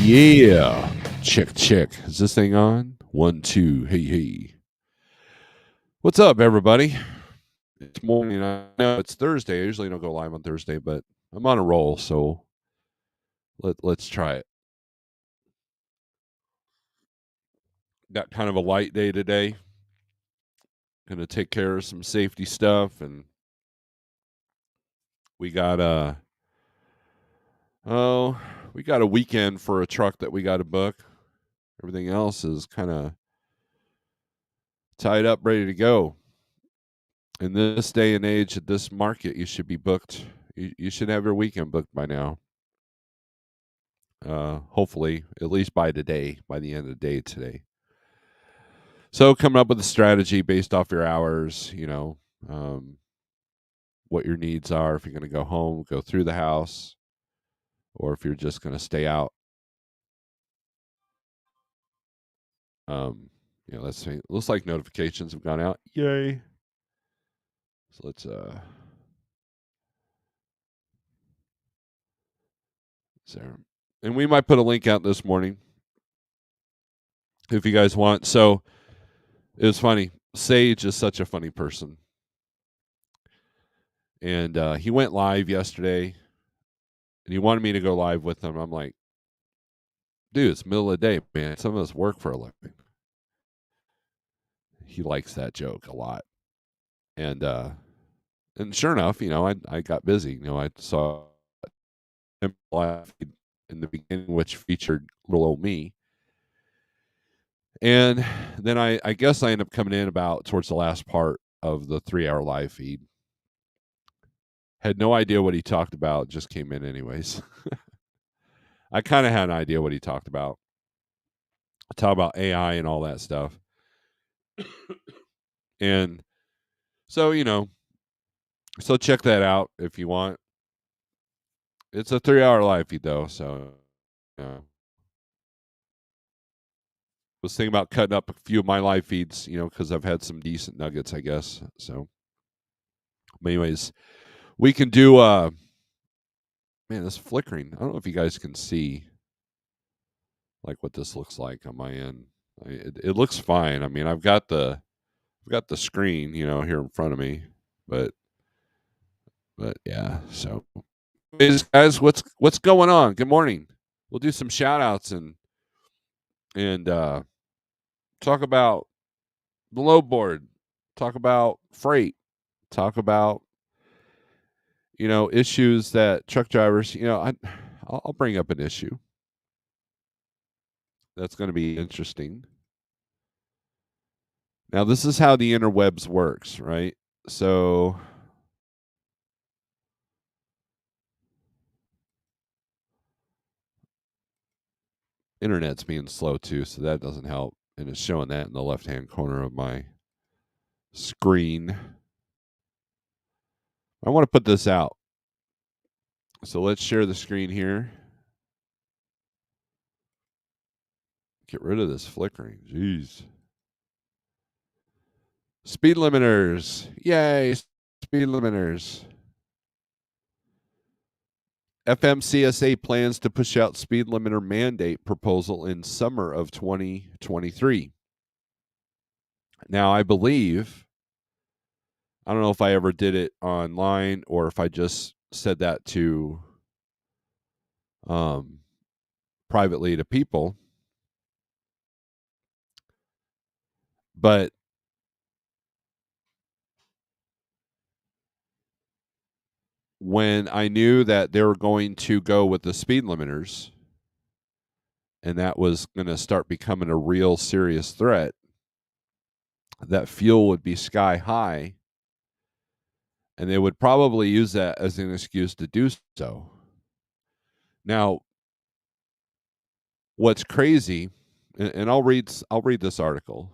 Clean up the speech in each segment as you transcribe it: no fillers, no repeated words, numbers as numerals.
Yeah. Check. Is this thing on? 1, 2. Hey. What's up, everybody? It's morning. I know it's Thursday. I usually don't go live on Thursday, but I'm on a roll, so let's try it. Got kind of a light day today. Gonna take care of some safety stuff, and we got we got a weekend for a truck that we got to book. Everything else is kind of tied up, ready to go. In this day and age, at this market, you should be booked. You should have your weekend booked by now. Hopefully, at least by today, by the end of the day today. So, coming up with a strategy based off your hours, what your needs are. If you're going to go home, go through the house, or if you're just going to stay out. Let's see. Looks like notifications have gone out. Yay! So let's and we might put a link out this morning if you guys want. So it was funny. Sage is such a funny person. And he went live yesterday, and he wanted me to go live with him. I'm like, dude, it's middle of the day, man. Some of us work for a living. He likes that joke a lot. And sure enough, I got busy. I saw him live in the beginning, which featured little old me. And then I guess I ended up coming in about towards the last part of the 3-hour live feed. Had no idea what he talked about, just came in anyways. I kind of had an idea what he talked about. Talk about AI and all that stuff. And so, so check that out if you want. It's a 3-hour live feed though, so was thinking about cutting up a few of my live feeds, because I've had some decent nuggets, I guess. So, but anyways, we can do man, this flickering. I don't know if you guys can see like what this looks like on my end. It looks fine. I mean, I've got the screen, here in front of me, but yeah. So, anyways, guys, what's going on? Good morning. We'll do some shout outs and talk about the load board, talk about freight, talk about issues that truck drivers. I'll bring up an issue that's going to be interesting. Now, this is how the interwebs works, right? So, internet's being slow too, so that doesn't help. And it's showing that in the left-hand corner of my screen. I want to put this out. So let's share the screen here. Get rid of this flickering. Jeez. Speed limiters. Yay, speed limiters. FMCSA plans to push out speed limiter mandate proposal in summer of 2023. Now, I believe, I don't know if I ever did it online or if I just said that to privately to people, but when I knew that they were going to go with the speed limiters and that was going to start becoming a real serious threat, that fuel would be sky high, and they would probably use that as an excuse to do so. Now, what's crazy, and I'll read this article.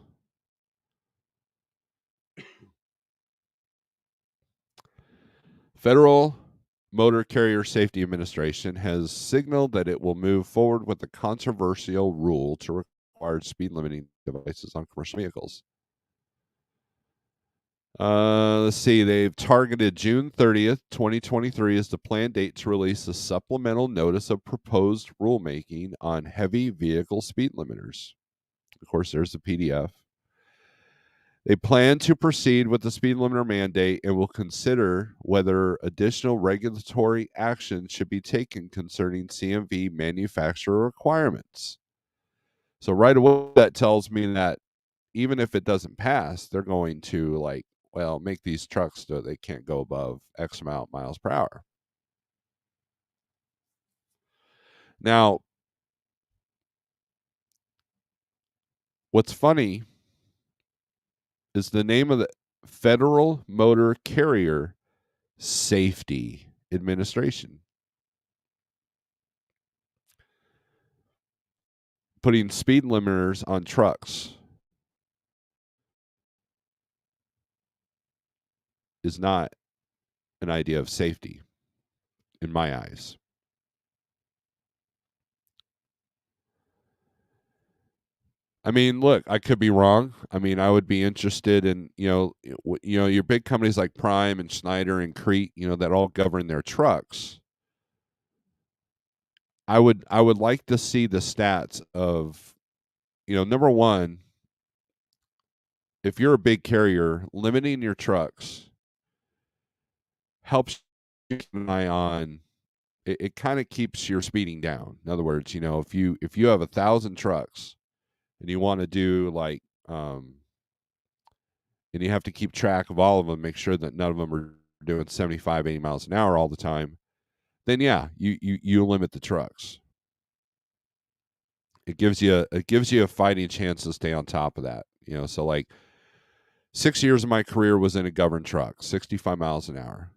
Federal Motor Carrier Safety Administration has signaled that it will move forward with a controversial rule to require speed limiting devices on commercial vehicles. Let's see. They've targeted June 30th, 2023 as the planned date to release a supplemental notice of proposed rulemaking on heavy vehicle speed limiters. Of course, there's the PDF. They plan to proceed with the speed limiter mandate and will consider whether additional regulatory action should be taken concerning CMV manufacturer requirements. So right away, that tells me that even if it doesn't pass, they're going to make these trucks so they can't go above X amount miles per hour. Now, what's funny is the name of the Federal Motor Carrier Safety Administration. Putting speed limiters on trucks is not an idea of safety in my eyes. I mean, look, I could be wrong. I mean, I would be interested in, your big companies like Prime and Schneider and Crete, that all govern their trucks. I would like to see the stats of, number one, if you're a big carrier, limiting your trucks helps you keep an eye on it kind of keeps your speeding down. In other words, if you have 1,000 trucks and you want to do and you have to keep track of all of them, make sure that none of them are doing 75, 80 miles an hour all the time, then yeah, you limit the trucks. It gives you a fighting chance to stay on top of that. So like 6 years of my career was in a governed truck, 65 miles an hour.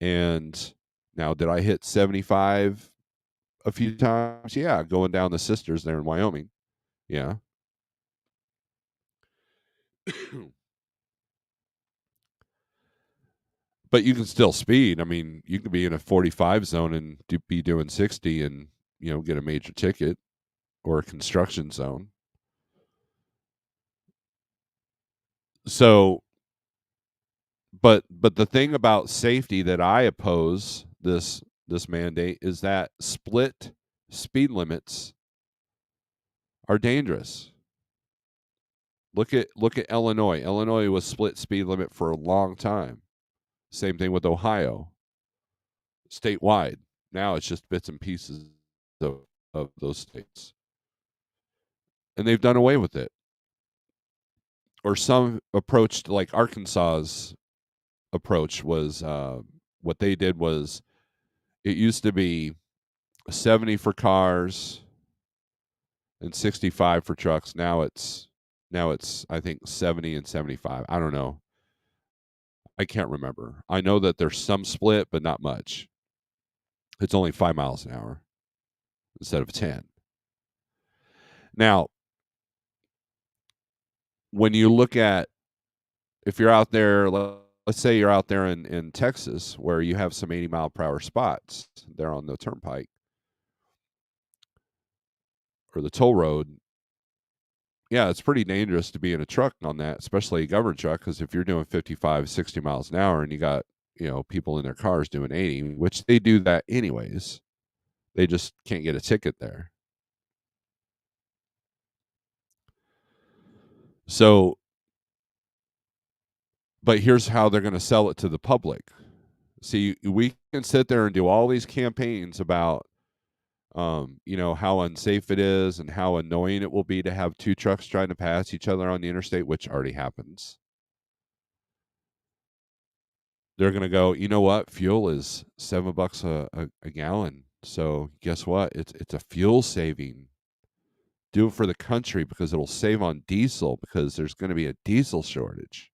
And now did I hit 75 a few times? Yeah, going down the Sisters there in Wyoming. Yeah. But you can still speed. I mean, you could be in a 45 zone and be doing 60 and, get a major ticket, or a construction zone. So, but the thing about safety that I oppose this mandate is that split speed limits are dangerous. Look at Illinois. Illinois was split speed limit for a long time. Same thing with Ohio. Statewide. Now it's just bits and pieces of those states. And they've done away with it. Or some approach like Arkansas's approach was what they did was it used to be 70 for cars and 65 for trucks. Now it's I think 70 and 75. I don't know. I can't remember. I know that there's some split, but not much. It's only 5 miles an hour instead of 10. Now, when you look at, if you're out there, let's say you're out there in Texas where you have some 80 mile per hour spots there on the turnpike or the toll road. Yeah, it's pretty dangerous to be in a truck on that, especially a government truck, because if you're doing 55, 60 miles an hour and you got, people in their cars doing 80, which they do that anyways, they just can't get a ticket there. So, but here's how they're going to sell it to the public. See, we can sit there and do all these campaigns about, how unsafe it is and how annoying it will be to have two trucks trying to pass each other on the interstate, which already happens. They're going to go, you know what? Fuel is $7 a gallon. So guess what? It's a fuel saving. Do it for the country because it'll save on diesel because there's going to be a diesel shortage.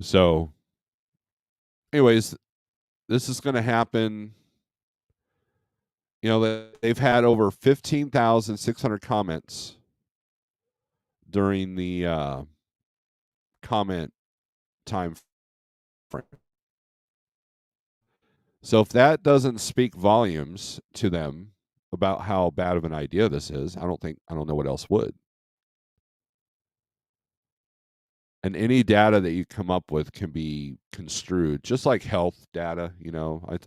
So, anyways, this is going to happen. They've had over 15,600 comments during the comment time frame. So if that doesn't speak volumes to them, about how bad of an idea this is. I don't know what else would. And any data that you come up with can be construed, just like health data.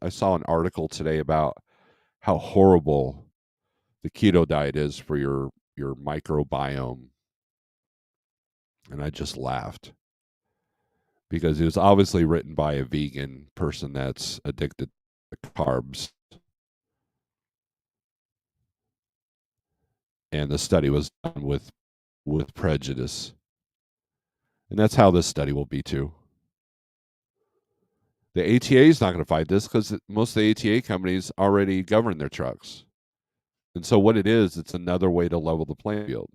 I saw an article today about how horrible the keto diet is for your microbiome, and I just laughed because it was obviously written by a vegan person that's addicted to carbs, and the study was done with prejudice, and that's how this study will be too. The ATA is not going to fight this because most of the ATA companies already govern their trucks. And so what it is, it's another way to level the playing field.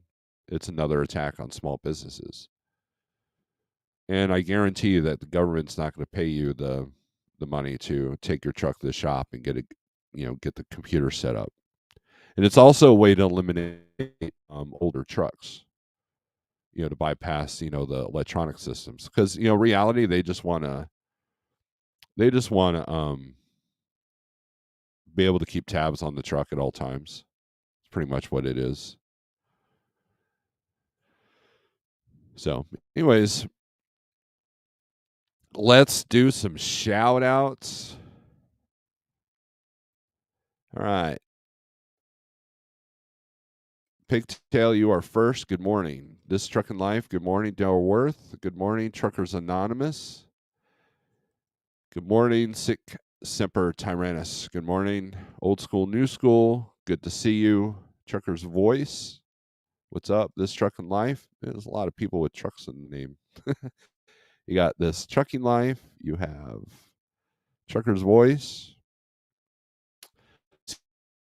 It's another attack on small businesses. And I guarantee you that the government's not going to pay you the money to take your truck to the shop and get the computer set up. And it's also a way to eliminate older trucks, to bypass, the electronic systems. Because, reality, they just want to be able to keep tabs on the truck at all times. It's pretty much what it is. So, anyways, let's do some shout outs. All right. Pigtail, you are first. Good morning. This Truckin' Life. Good morning, Dale Worth. Good morning, Truckers Anonymous. Good morning, Sic Semper Tyrannus. Good morning, Old School, New School. Good to see you, Trucker's Voice. What's up? This Truckin' Life. There's a lot of people with trucks in the name. You got this Trucking Life. You have Trucker's Voice.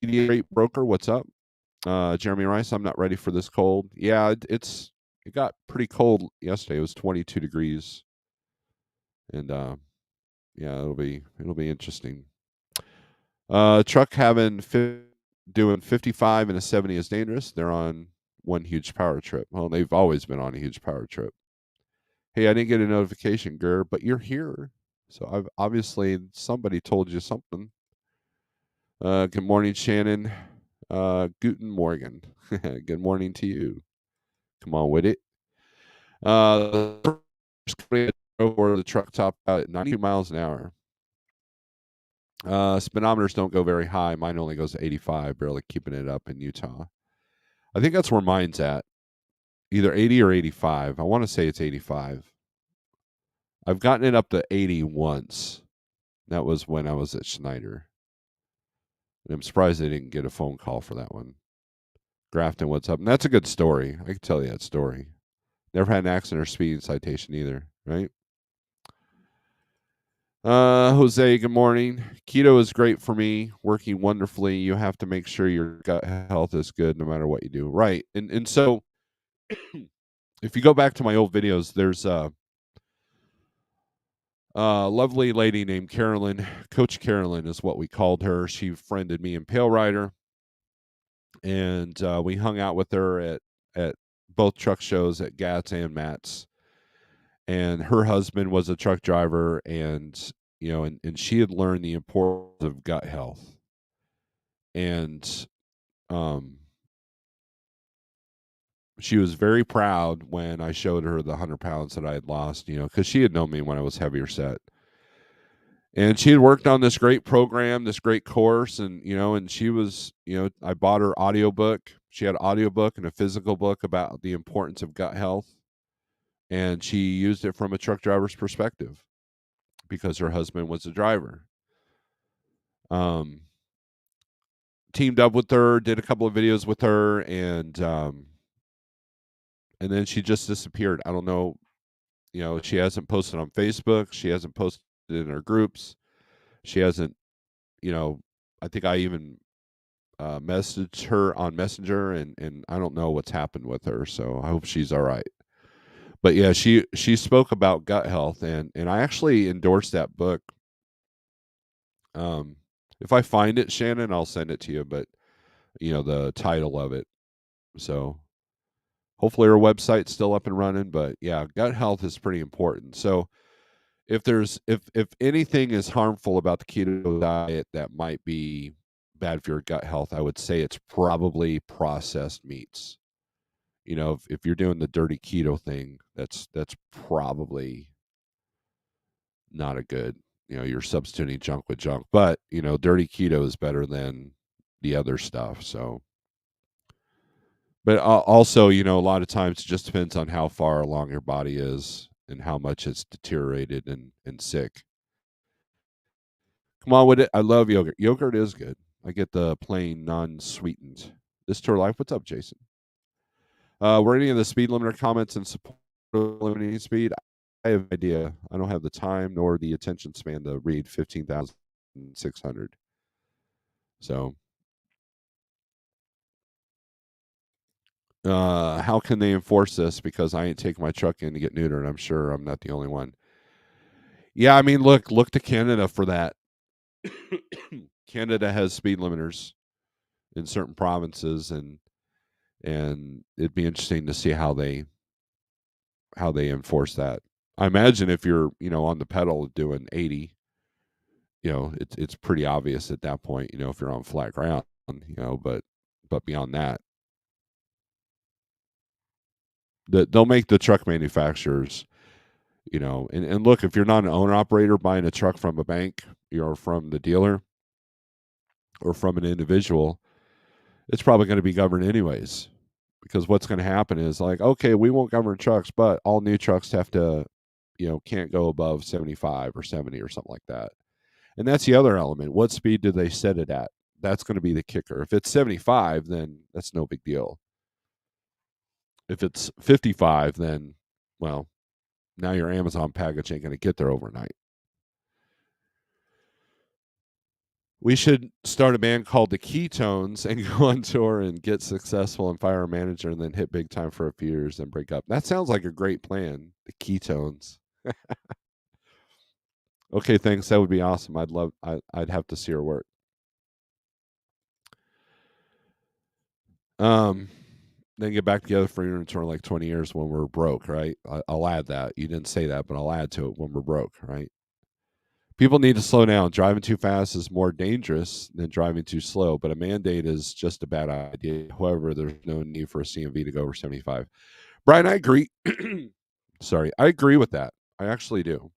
Great Broker. What's up? Jeremy Rice. I'm not ready for this cold. Yeah, it got pretty cold yesterday. It was 22 degrees, and yeah, it'll be interesting. Truck doing 55 and a 70 is dangerous. They're on one huge power trip. Well, they've always been on a huge power trip. Hey, I didn't get a notification, Gur, but you're here. So I've obviously somebody told you something. Good morning, Shannon. Guten Morgen. Good morning to you. Come on with it. Over the truck top out at 90 miles an hour. Speedometers don't go very high. Mine only goes to 85, barely keeping it up in Utah. I think that's where mine's at. Either 80 or 85. I want to say it's 85. I've gotten it up to 80 once. That was when I was at Schneider. And I'm surprised they didn't get a phone call for that one. Grafton, what's up? And that's a good story. I can tell you that story. Never had an accident or speeding citation either, right? Jose, good morning. Keto is great for me, working wonderfully. You have to make sure your gut health is good no matter what you do. Right. And so if you go back to my old videos, there's a lovely lady named Carolyn. Coach Carolyn is what we called her. She friended me and Pale Rider, and we hung out with her at both truck shows at Gats and Matt's. And her husband was a truck driver, and and she had learned the importance of gut health. And she was very proud when I showed her the 100 pounds that I had lost, because she had known me when I was heavier set. And she had worked on this great program, this great course, and she was, I bought her audiobook. She had an audiobook and a physical book about the importance of gut health. And she used it from a truck driver's perspective because her husband was a driver. Teamed up with her, did a couple of videos with her, and then she just disappeared. I don't know. She hasn't posted on Facebook. She hasn't posted in her groups. She hasn't, I think I even messaged her on Messenger, and I don't know what's happened with her. So I hope she's all right. But yeah, she spoke about gut health, and I actually endorsed that book. If I find it, Shannon, I'll send it to you. But the title of it. So hopefully her website's still up and running. But yeah, gut health is pretty important. So if anything is harmful about the keto diet that might be bad for your gut health, I would say it's probably processed meats. If you're doing the dirty keto thing, that's probably not a good. You're substituting junk with junk, but dirty keto is better than the other stuff. So, but also, a lot of times it just depends on how far along your body is and how much it's deteriorated and sick. Come on with it. I love yogurt. Yogurt is good. I get the plain, non-sweetened. This tour life. What's up, Jason? Were any of the speed limiter comments in support of limiting speed? I have no idea. I don't have the time nor the attention span to read 15,600. So, how can they enforce this? Because I ain't taking my truck in to get neutered. I'm sure I'm not the only one. Yeah, I mean, look to Canada for that. Canada has speed limiters in certain provinces, and it'd be interesting to see how they enforce that. I imagine if you're on the pedal doing 80, it's pretty obvious at that point. If you're on flat ground, but beyond that, they'll make the truck manufacturers. And look, if you're not an owner operator buying a truck from a bank, from the dealer or from an individual, it's probably going to be governed anyways. Because what's going to happen is like, okay, we won't govern trucks, but all new trucks have to, can't go above 75 or 70 or something like that. And that's the other element. What speed do they set it at? That's going to be the kicker. If it's 75, then that's no big deal. If it's 55, then, well, now your Amazon package ain't going to get there overnight. We should start a band called the Ketones and go on tour and get successful and fire a manager and then hit big time for a few years and break up. That sounds like a great plan. The Ketones. Okay, thanks. That would be awesome. I'd have to see her work. Um, then get back together for your tour in like 20 years when we're broke, right? I'll add that. You didn't say that, but I'll add to it when we're broke, right? People need to slow down. Driving too fast is more dangerous than driving too slow, but a mandate is just a bad idea. However, there's no need for a CMV to go over 75. Brian, I agree. Sorry, I agree with that. I actually do.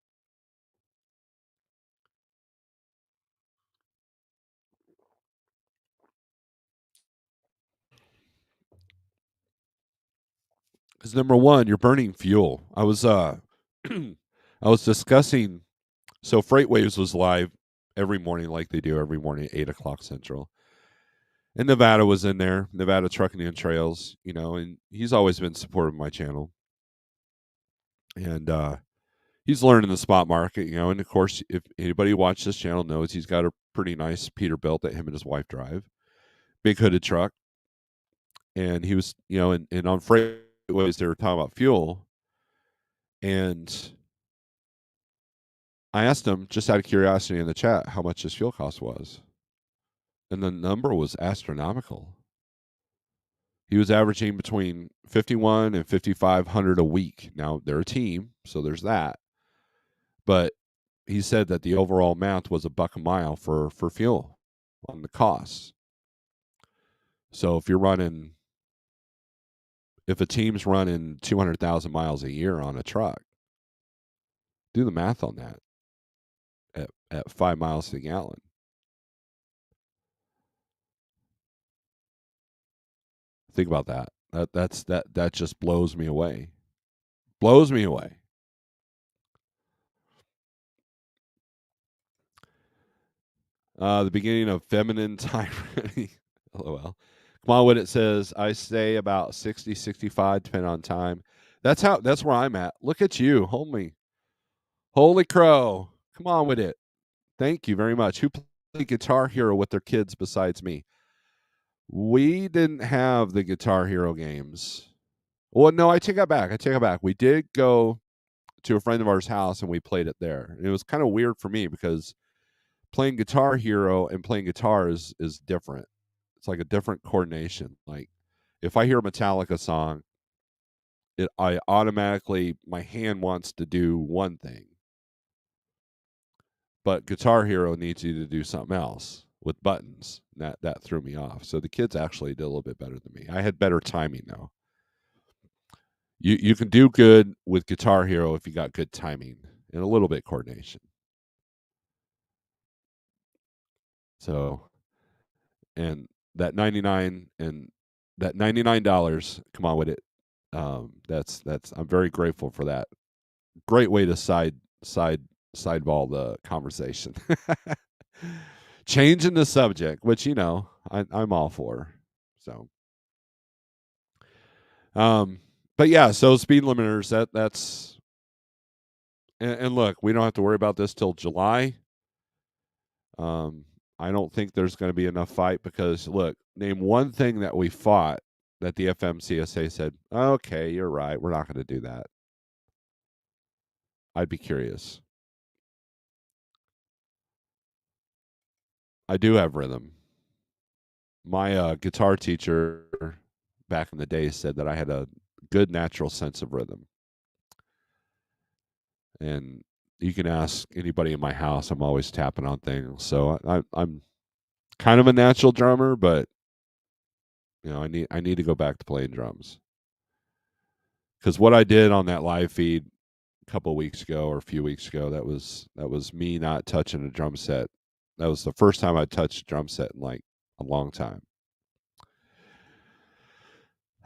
Because number one, you're burning fuel. I was I was discussing. So Freight Waves was live every morning, like they do every morning at 8 o'clock Central. And Nevada was in there, Nevada Trucking and Trails, and he's always been supportive of my channel. And he's learning the spot market, and of course, if anybody watched this channel knows he's got a pretty nice Peterbilt that him and his wife drive, big hooded truck. And he was, and on Freight Waves, they were talking about fuel. And I asked him, just out of curiosity in the chat, how much his fuel cost was. And the number was astronomical. He was averaging between 51 and 5,500 a week. Now they're a team, so there's that. But he said that the overall amount was $1 a mile for fuel on the costs. So if a team's running 200,000 miles a year on a truck, do the math on that at 5 miles to the gallon. Think about that. That just blows me away. Blows me away. The beginning of feminine tyranny. LOL. Come on, what it says. I say about 60, 65, depending on time. That's where I'm at. Look at you. Holy crow. Come on with it. Thank you very much. Who played Guitar Hero with their kids besides me? We didn't have the Guitar Hero games. Well, no, I take that back. We did go to a friend of ours' house and we played it there. And it was kind of weird for me because playing Guitar Hero and playing guitar is different. It's like a different coordination. Like if I hear a Metallica song, I automatically my hand wants to do one thing, but Guitar Hero needs you to do something else, with buttons. That threw me off. So the kids actually did a little bit better than me. I had better timing though. You can do good with Guitar Hero if you got good timing and a little bit coordination. So and that 99 and that $99, come on with it. That's I'm very grateful for that. Great way to sideball the conversation. Changing the subject, which I'm all for. So, um, but yeah, so speed limiters. That's and look, we don't have to worry about this till July. Um, I don't think there's going to be enough fight because look, name one thing that we fought that the FMCSA said, okay, you're right, we're not going to do that. I'd be curious. I do have rhythm. My guitar teacher back in the day said that I had a good natural sense of rhythm. And you can ask anybody in my house, I'm always tapping on things. So I'm kind of a natural drummer, but I need to go back to playing drums. Because what I did on that live feed a couple of weeks ago or a few weeks ago, that was me not touching a drum set. That was the first time I touched a drum set in like a long time.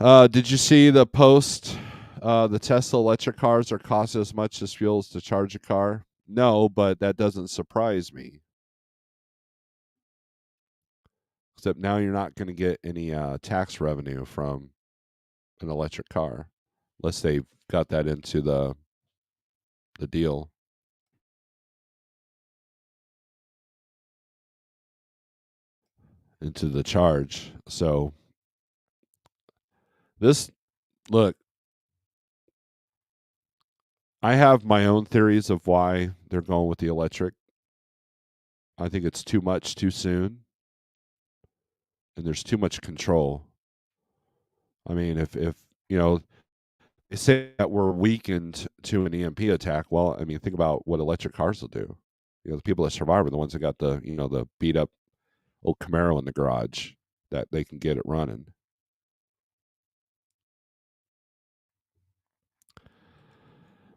Did you see the post? The Tesla electric cars are costing as much as fuels to charge a car. No, but that doesn't surprise me. Except now you're not going to get any tax revenue from an electric car, unless they've got that into the deal. Into the charge. So this look, I have my own theories of why they're going with the electric. I think it's too much too soon, and there's too much control. I mean, if they say that we're weakened to an EMP attack, well, I mean, think about what electric cars will do. The people that survive are the ones that got the beat up old Camaro in the garage that they can get it running.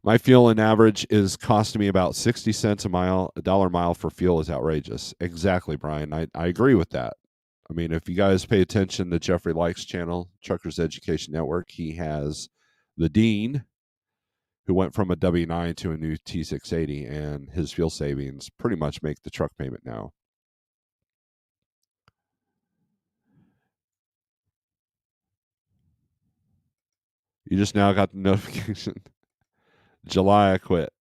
My fuel in average is costing me about 60 cents a mile. $1 a mile for fuel is outrageous. Exactly, Brian. I agree with that. I mean, if you guys pay attention to Jeffrey Likes channel, Truckers Education Network, he has the Dean, who went from a W9 to a new T680, and his fuel savings pretty much make the truck payment now. You just now got the notification. July, I quit.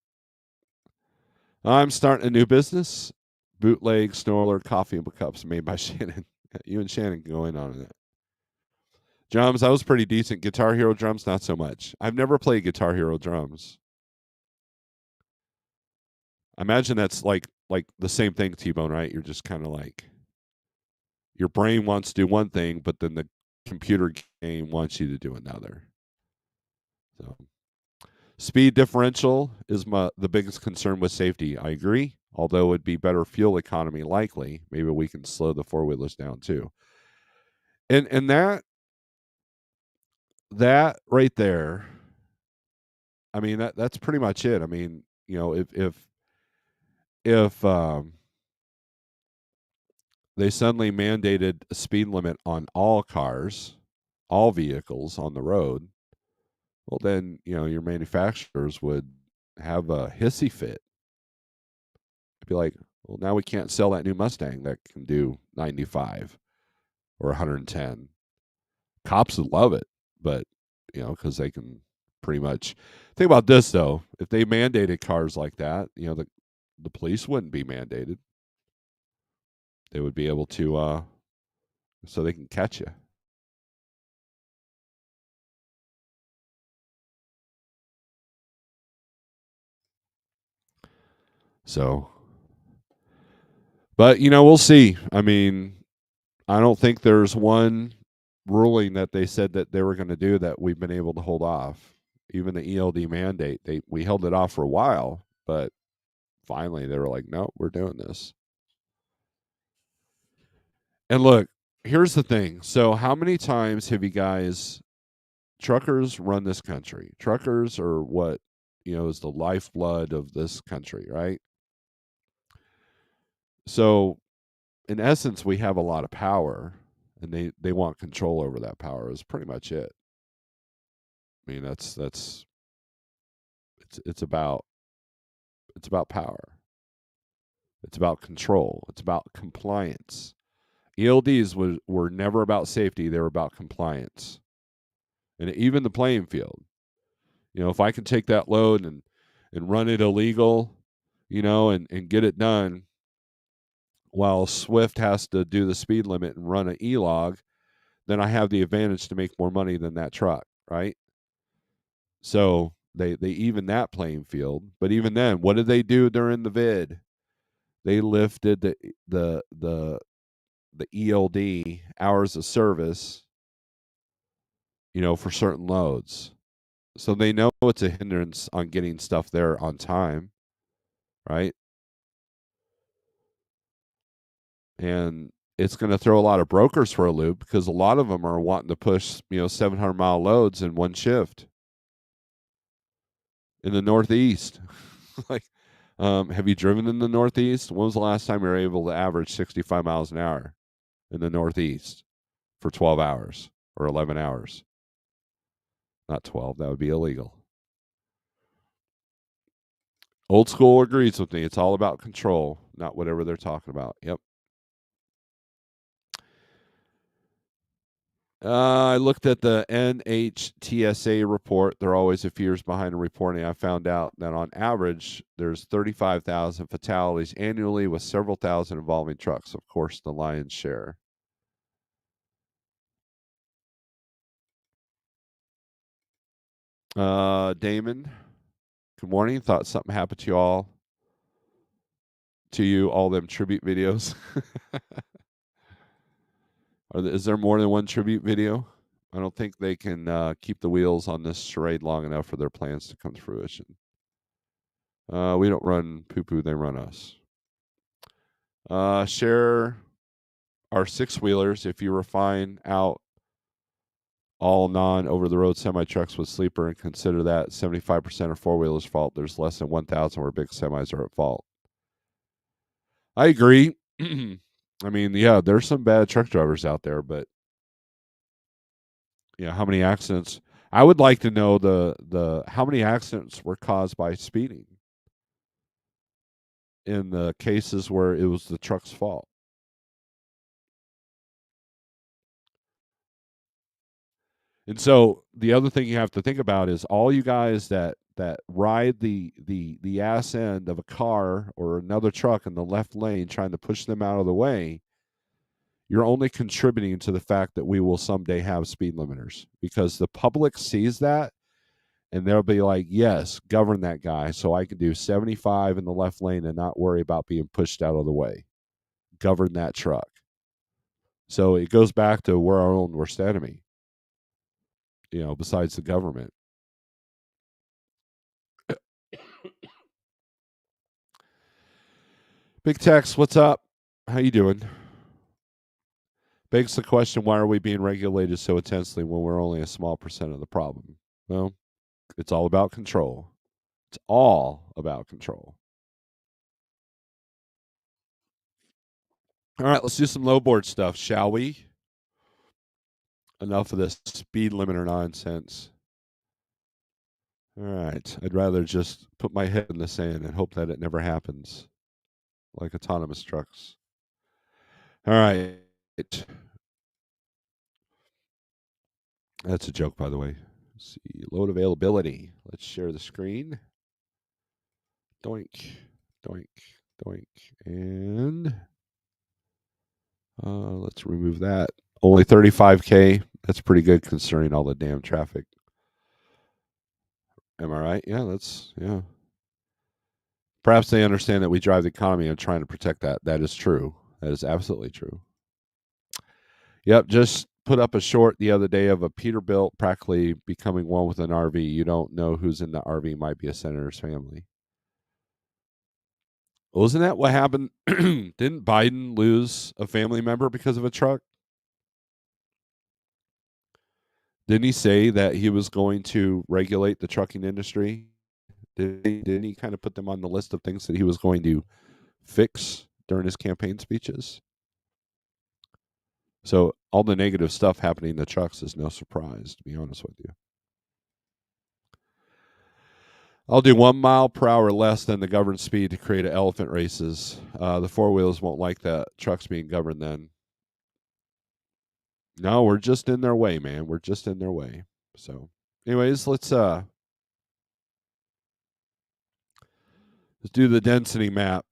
I'm starting a new business. Bootleg Snorelord coffee and cups made by Shannon. You and Shannon can go in on it. Drums, I was pretty decent. Guitar Hero drums, not so much. I've never played Guitar Hero drums. I imagine that's like the same thing, T-Bone, right? You're just kind of like your brain wants to do one thing, but then the computer game wants you to do another. So speed differential is the biggest concern with safety. I agree. Although it'd be better fuel economy likely. Maybe we can slow the four wheelers down too. And that right there, I mean that's pretty much it. I mean, if they suddenly mandated a speed limit on all cars, all vehicles on the road, well then, your manufacturers would have a hissy fit. It'd be like, well, now we can't sell that new Mustang that can do 95 or 110. Cops would love it, but because they can pretty much think about this though. If they mandated cars like that, the police wouldn't be mandated. They would be able to, so they can catch you. So, but we'll see. I mean, I don't think there's one ruling that they said that they were going to do that we've been able to hold off. Even the ELD mandate, we held it off for a while, but finally they were like, "No, we're doing this." And look, here's the thing. So, how many times have you guys truckers run this country? Truckers are what, is the lifeblood of this country, right? So, in essence, we have a lot of power, and they want control over that power. Is pretty much it. I mean, that's it's about power. It's about control. It's about compliance. ELDs were never about safety; they were about compliance, and even the playing field. If I can take that load and run it illegal, and get it done, while Swift has to do the speed limit and run an e-log, then I have the advantage to make more money than that truck, right? So they even that playing field. But even then, what did they do during the vid? They lifted the ELD hours of service, for certain loads. So they know it's a hindrance on getting stuff there on time, right? And it's going to throw a lot of brokers for a loop because a lot of them are wanting to push 700-mile loads in one shift in the Northeast. Like, have you driven in the Northeast? When was the last time you were able to average 65 miles an hour in the Northeast for 12 hours or 11 hours? Not 12, that would be illegal. Old school agrees with me. It's all about control, not whatever they're talking about. Yep. I looked at the NHTSA report. They're always a few years behind in reporting. I found out that on average, there's 35,000 fatalities annually with several thousand involving trucks. Of course, the lion's share. Damon, good morning. Thought something happened to you, all them tribute videos. Is there more than one tribute video? I don't think they can keep the wheels on this charade long enough for their plans to come to fruition. We don't run poo poo, they run us. Share our six wheelers. If you refine out all non over the road semi trucks with sleeper and consider that 75% are four wheelers' fault, there's less than 1,000 where big semis are at fault. I agree. I mean, yeah, there's some bad truck drivers out there, but how many accidents? I would like to know the how many accidents were caused by speeding in the cases where it was the truck's fault. And so the other thing you have to think about is all you guys that ride the ass end of a car or another truck in the left lane trying to push them out of the way, you're only contributing to the fact that we will someday have speed limiters because the public sees that and they'll be like, yes, govern that guy so I can do 75 in the left lane and not worry about being pushed out of the way. Govern that truck. So it goes back to we're our own worst enemy, besides the government. Big Tex, what's up? How you doing? Begs the question, why are we being regulated so intensely when we're only a small percent of the problem? Well, it's all about control. It's all about control. All right, let's do some low board stuff, shall we? Enough of this speed limiter nonsense. All right, I'd rather just put my head in the sand and hope that it never happens, like autonomous trucks. All right. That's a joke, by the way. Let's see, load availability. Let's share the screen. Doink, doink, doink. And let's remove that. Only 35K. That's pretty good considering all the damn traffic. Am I right? Yeah, yeah. Perhaps they understand that we drive the economy and trying to protect that. That is true. That is absolutely true. Yep, just put up a short the other day of a Peterbilt practically becoming one with an RV. You don't know who's in the RV, might be a senator's family. Wasn't that what happened? Didn't Biden lose a family member because of a truck? Didn't he say that he was going to regulate the trucking industry? Didn't he kind of put them on the list of things that he was going to fix during his campaign speeches? So all the negative stuff happening to trucks is no surprise, to be honest with you. I'll do 1 mile per hour less than the governed speed to create elephant races. The four wheels won't like that. Trucks being governed then. No, we're just in their way, man. We're just in their way. So, anyways, let's do the density map.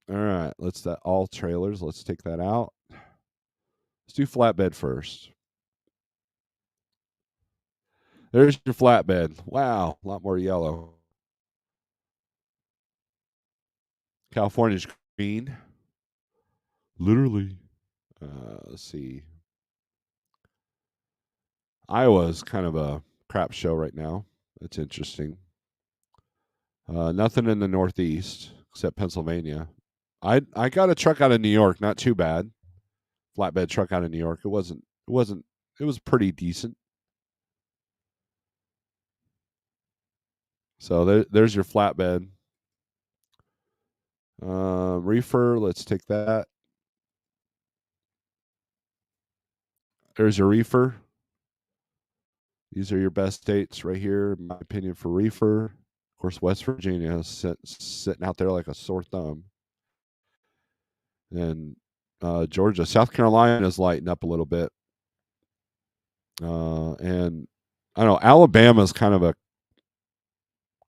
All right, let's that all trailers. Let's take that out. Let's do flatbed first. There's your flatbed. Wow, a lot more yellow. California's green. Literally. Let's see. Iowa's kind of a crap show right now. That's interesting. Nothing in the Northeast except Pennsylvania. I got a truck out of New York, not too bad. Flatbed truck out of New York. It was pretty decent. So there's your flatbed. Reefer, let's take that. There's your reefer. These are your best states right here, in my opinion, for reefer. Of course, West Virginia is sitting out there like a sore thumb. And Georgia, South Carolina is lighting up a little bit. And I don't know, Alabama's kind of a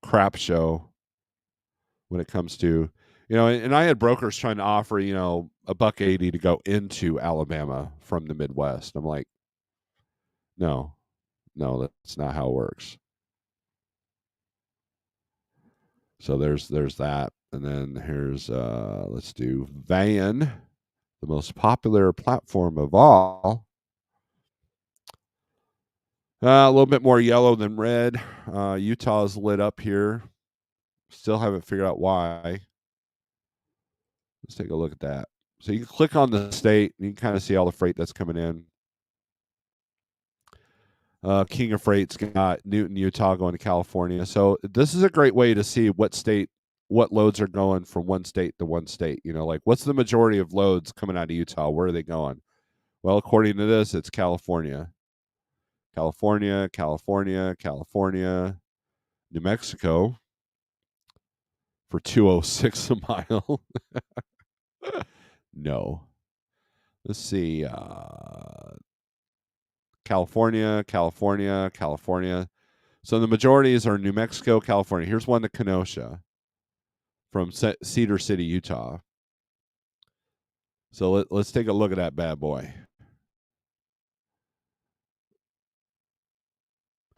crap show when it comes to, and I had brokers trying to offer, $1.80 to go into Alabama from the Midwest. I'm like, no, that's not how it works. So there's that. And then here's let's do Van, the most popular platform of all. A little bit more yellow than red. Utah's lit up here. Still haven't figured out why. Let's take a look at that. So you can click on the state and you can kind of see all the freight that's coming in. King of Freight's got Newton, Utah going to California. So this is a great way to see what loads are going from one state to one state. Like what's the majority of loads coming out of Utah? Where are they going? Well, according to this, it's California. California, California, California, New Mexico for 206 a mile. No. Let's see. California, California, California. So the majorities are New Mexico, California. Here's one to Kenosha from Cedar City, Utah. So let's take a look at that bad boy.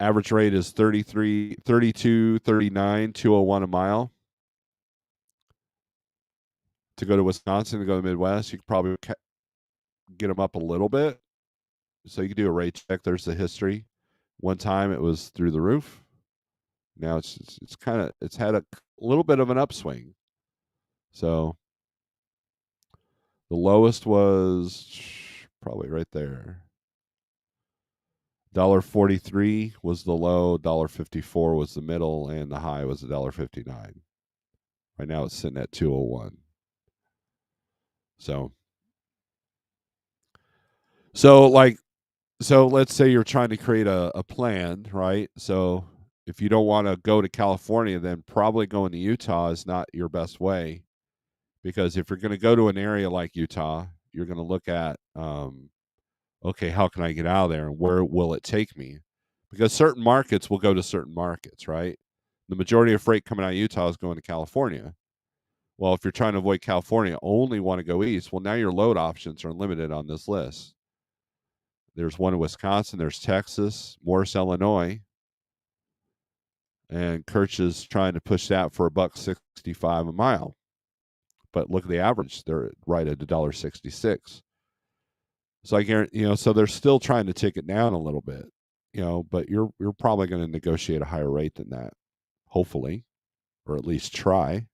Average rate is 33, 32, 39, 201 a mile. To go to Wisconsin, to go to the Midwest, you could probably get them up a little bit. So you can do a rate check. There's the history. One time it was through the roof. Now it's had a little bit of an upswing. So the lowest was probably right there. $1.43 was the low, $1.54 was the middle, and the high was $1.59. Right now it's sitting at 201. So let's say you're trying to create a plan, right? So if you don't want to go to California, then probably going to Utah is not your best way. Because if you're going to go to an area like Utah, you're going to look at, okay, how can I get out of there and where will it take me? Because certain markets will go to certain markets, right? The majority of freight coming out of Utah is going to California. Well, if you're trying to avoid California, only want to go east, well, now your load options are limited on this list. There's one in Wisconsin, there's Texas, Morris, Illinois, and Kirch is trying to push that for $1.65 a mile. But look at the average; they're right at $1.66. So I guarantee, so they're still trying to take it down a little bit, but you're probably going to negotiate a higher rate than that, hopefully, or at least try.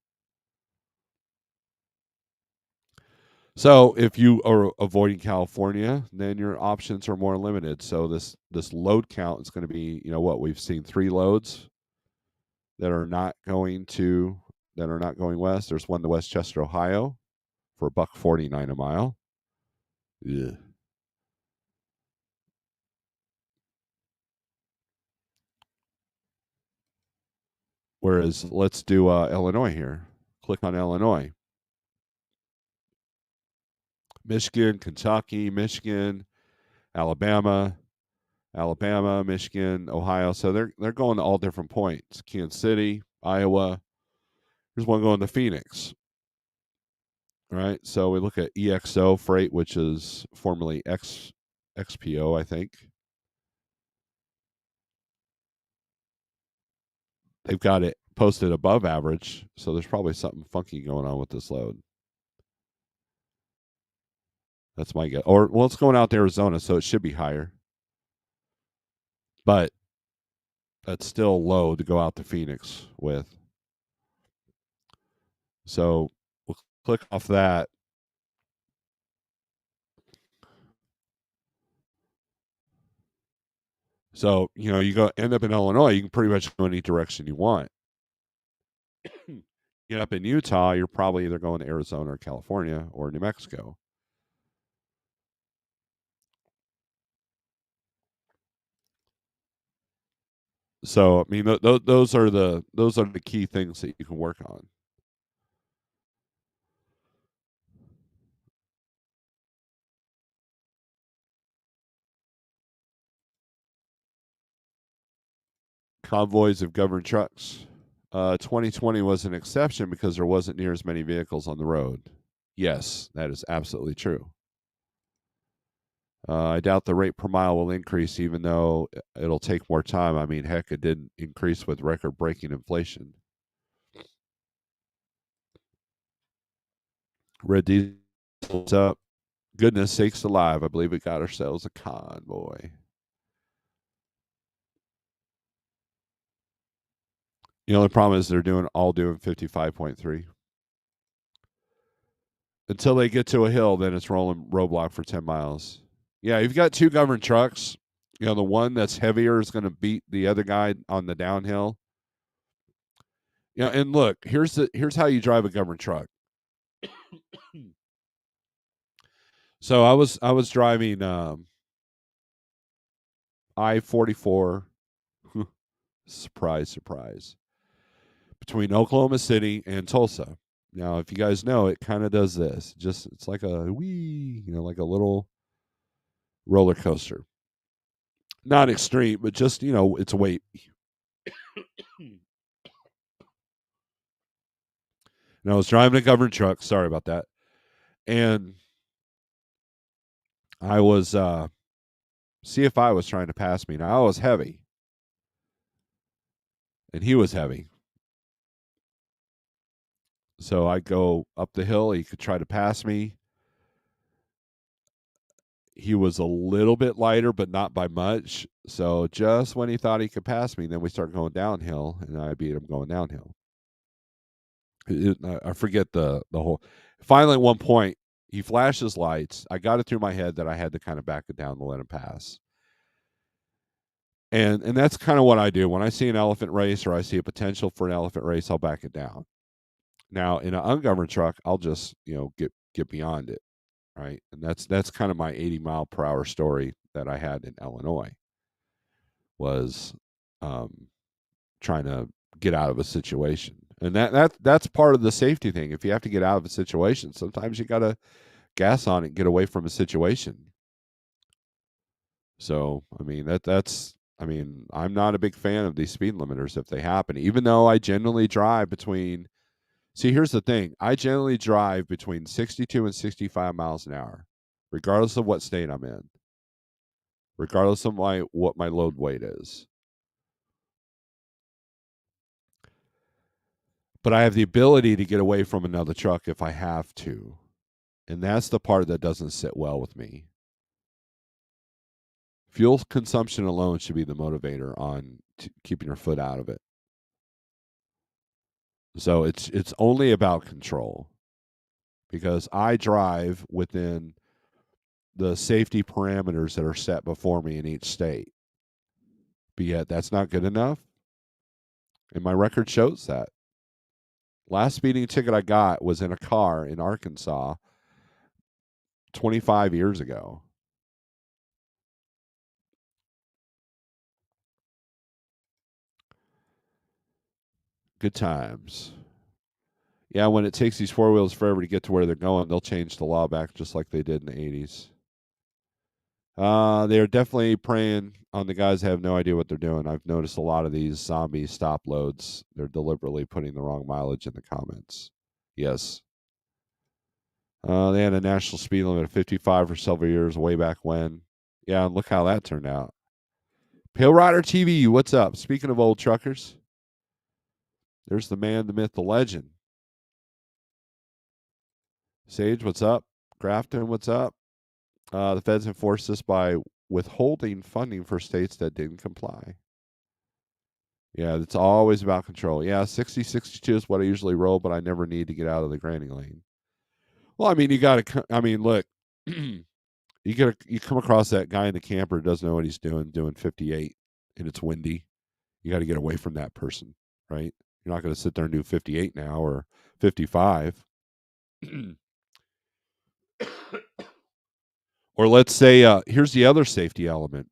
So if you are avoiding California, then your options are more limited. So this load count is going to be, what we've seen 3 loads that are not going to that are not going west. There's one to Westchester, Ohio, for $1.49 a mile. Ugh. Whereas let's do Illinois here. Click on Illinois, Michigan, Kentucky, Michigan, Alabama, Michigan, Ohio. So they're going to all different points. Kansas City, Iowa. There's one going to Phoenix. Right. So we look at EXO freight, which is formerly XPO, I think. They've got it posted above average, so there's probably something funky going on with this load. That's my guess. Or well, it's going out to Arizona, so it should be higher. But that's still low to go out to Phoenix with. So we'll click off that. So, you go end up in Illinois, you can pretty much go any direction you want. Get up in Utah, you're probably either going to Arizona or California or New Mexico. So, I mean, those are the key things that you can work on. Convoys of governed trucks. 2020 was an exception because there wasn't near as many vehicles on the road. Yes, that is absolutely true. I doubt the rate per mile will increase, even though it'll take more time. I mean, heck, it did increase with record-breaking inflation. Red Diesel's up. Goodness sakes alive! I believe we got ourselves a convoy. The only problem is they're doing 55.3. Until they get to a hill, then it's rolling roadblock for 10 miles. Yeah, you've got 2 governed trucks. The one that's heavier is going to beat the other guy on the downhill. And look, here's how you drive a governed truck. So I was driving I-44. Surprise, surprise. Between Oklahoma City and Tulsa. Now, if you guys know, it kind of does this. It's like a wee, like a little roller coaster. Not extreme, but just, it's weight. And I was driving a governed truck. Sorry about that. And I was CFI was trying to pass me. Now I was heavy, and he was heavy. So I go up the hill. He could try to pass me. He was a little bit lighter, but not by much. So just when he thought he could pass me, then we start going downhill, and I beat him going downhill. I forget the whole. Finally, at one point, he flashes lights. I got it through my head that I had to kind of back it down to let him pass. And that's kind of what I do when I see an elephant race or I see a potential for an elephant race. I'll back it down. Now, in an ungoverned truck, I'll just get beyond it, right? And that's kind of my 80-mile-per-hour story that I had in Illinois was trying to get out of a situation. And that's part of the safety thing. If you have to get out of a situation, sometimes you got to gas on it, get away from a situation. So, I mean, I'm not a big fan of these speed limiters if they happen, even though I generally drive between. See, here's the thing. I generally drive between 62 and 65 miles an hour, regardless of what state I'm in, regardless of what my load weight is. But I have the ability to get away from another truck if I have to. And that's the part that doesn't sit well with me. Fuel consumption alone should be the motivator on keeping your foot out of it. So it's only about control. because I drive within the safety parameters that are set before me in each state. But yet, that's not good enough. And my record shows that. Last speeding ticket I got was in a car in Arkansas 25 years ago. Good times. Yeah, when it takes these four wheels forever to get to where they're going, they'll change the law back just like they did in the 80s. They're definitely preying on the guys that have no idea what they're doing. I've noticed a lot of these zombie stop loads. They're deliberately putting the wrong mileage in the comments. Yes. They had a national speed limit of 55 for several years way back when. Yeah, and look how that turned out. Pale Rider TV, what's up? Speaking of old truckers, there's the man, the myth, the legend. Sage, what's up? Grafton, what's up? The feds enforced this by withholding funding for states that didn't comply. Yeah, it's always about control. Yeah, 60, 62 is what I usually roll, but I never need to get out of the granny lane. Well, I mean, you got to, I mean, look, you come across that guy in the camper who doesn't know what he's doing 58, and it's windy. You got to get away from that person, right? You're not going to sit there and do 58 now or 55. Or let's say, here's the other safety element.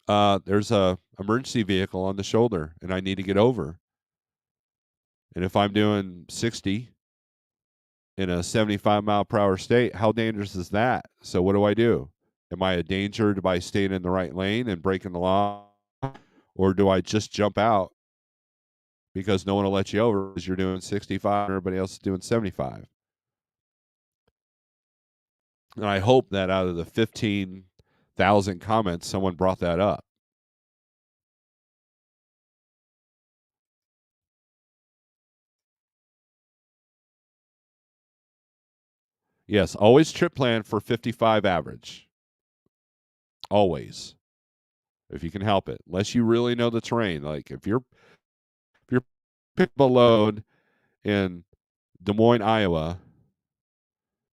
There's a emergency vehicle on the shoulder, and I need to get over. And if I'm doing 60 in a 75-mile-per-hour state, how dangerous is that? So what do? Am I a danger by staying in the right lane and breaking the law? Or do I just jump out because no one will let you over because you're doing 65 and everybody else is doing 75? And I hope that out of the 15,000 comments, someone brought that up. Yes, always trip plan for 55 average. Always. If you can help it. Unless you really know the terrain. Like if you're picking up a load in Des Moines, Iowa,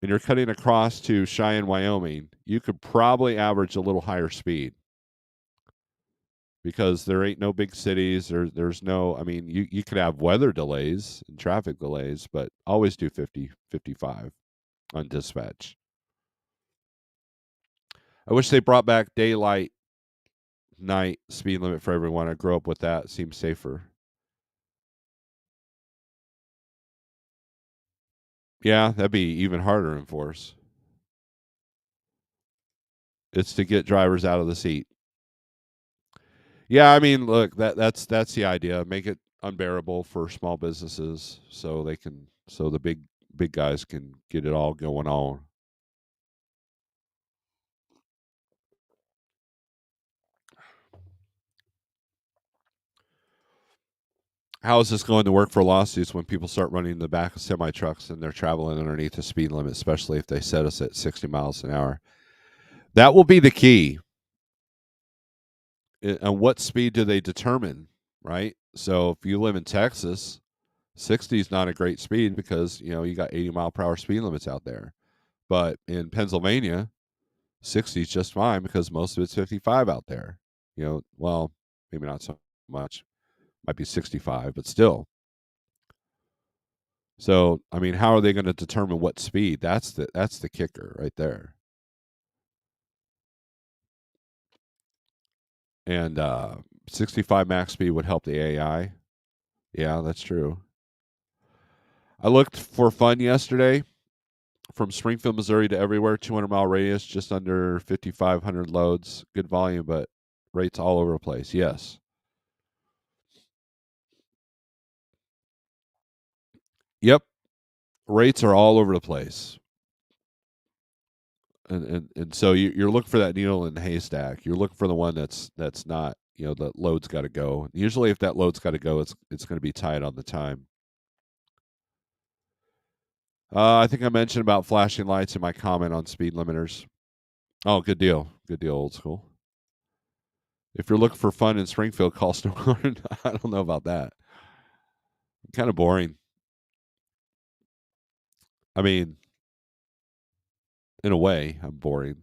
and you're cutting across to Cheyenne, Wyoming, you could probably average a little higher speed. Because there ain't no big cities. There's no, I mean, you could have weather delays and traffic delays, but always do 50, 55 on dispatch. I wish they brought back daylight night speed limit for everyone. I grew up with that. It seems safer. Yeah, that'd be even harder to enforce. It's to get drivers out of the seat. Yeah, I mean, look, that's the idea. Make it unbearable for small businesses so the big guys can get it all going on. How is this going to work for lawsuits when people start running in the back of semi trucks and they're traveling underneath the speed limit, especially if they set us at 60 miles an hour? That will be the key. And what speed do they determine, right? So if you live in Texas, 60 is not a great speed because, you got 80-mile-per-hour speed limits out there. But in Pennsylvania, 60 is just fine because most of it's 55 out there. Well, maybe not so much. Might be 65, but still. So, I mean, how are they going to determine what speed? That's the kicker right there. And 65 max speed would help the AI. Yeah, that's true. I looked for fun yesterday from Springfield, Missouri to everywhere, 200-mile radius, just under 5,500 loads. Good volume, but rates all over the place. Yes. Yep. Rates are all over the place. And so you're looking for that needle in the haystack. You're looking for the one that's not, the load's got to go. Usually, if that load's got to go, it's going to be tight on the time. I think I mentioned about flashing lights in my comment on speed limiters. Oh, good deal, old school. If you're looking for fun in Springfield, call Snorelord. I don't know about that. Kind of boring. I mean, in a way, I'm boring.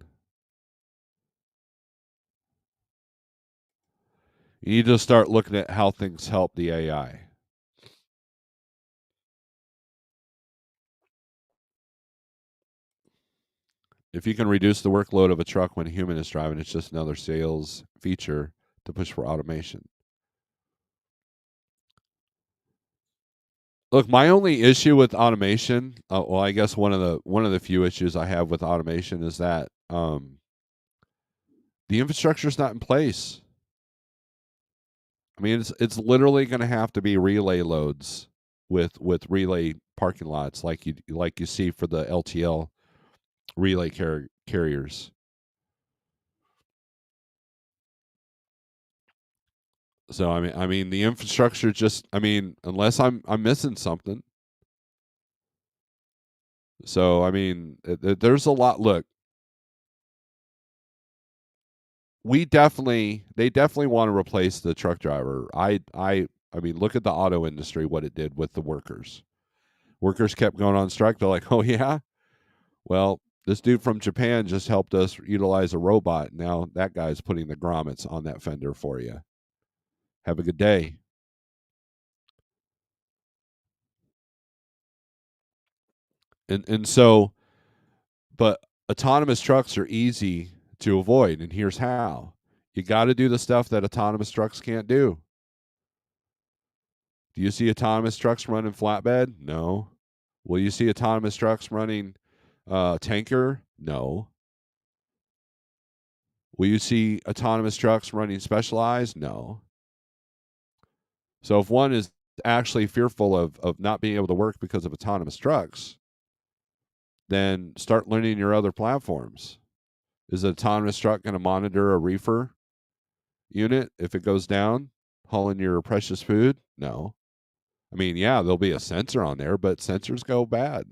You need to start looking at how things help the AI. If you can reduce the workload of a truck when a human is driving, it's just another sales feature to push for automation. Look, my only issue with automation, well, I guess one of the few issues I have with automation is that the infrastructure is not in place. I mean, it's literally going to have to be relay loads with relay parking lots like you see for the LTL relay carriers. So I mean the infrastructure just unless I'm missing something. So I mean there's a lot. Look, they definitely want to replace the truck driver. I mean look at the auto industry, what it did with the workers. Workers kept going on strike. They're like, oh yeah, well, this dude from Japan just helped us utilize a robot. Now that guy's putting the grommets on that fender for you. Have a good day. And so, but autonomous trucks are easy to avoid, and here's how. You got to do the stuff that autonomous trucks can't do. Do you see autonomous trucks running flatbed? No. Will you see autonomous trucks running tanker? No. Will you see autonomous trucks running specialized? No. So if one is actually fearful of not being able to work because of autonomous trucks, then start learning your other platforms. Is an autonomous truck going to monitor a reefer unit if it goes down, hauling your precious food? No. I mean, yeah, there'll be a sensor on there, but sensors go bad.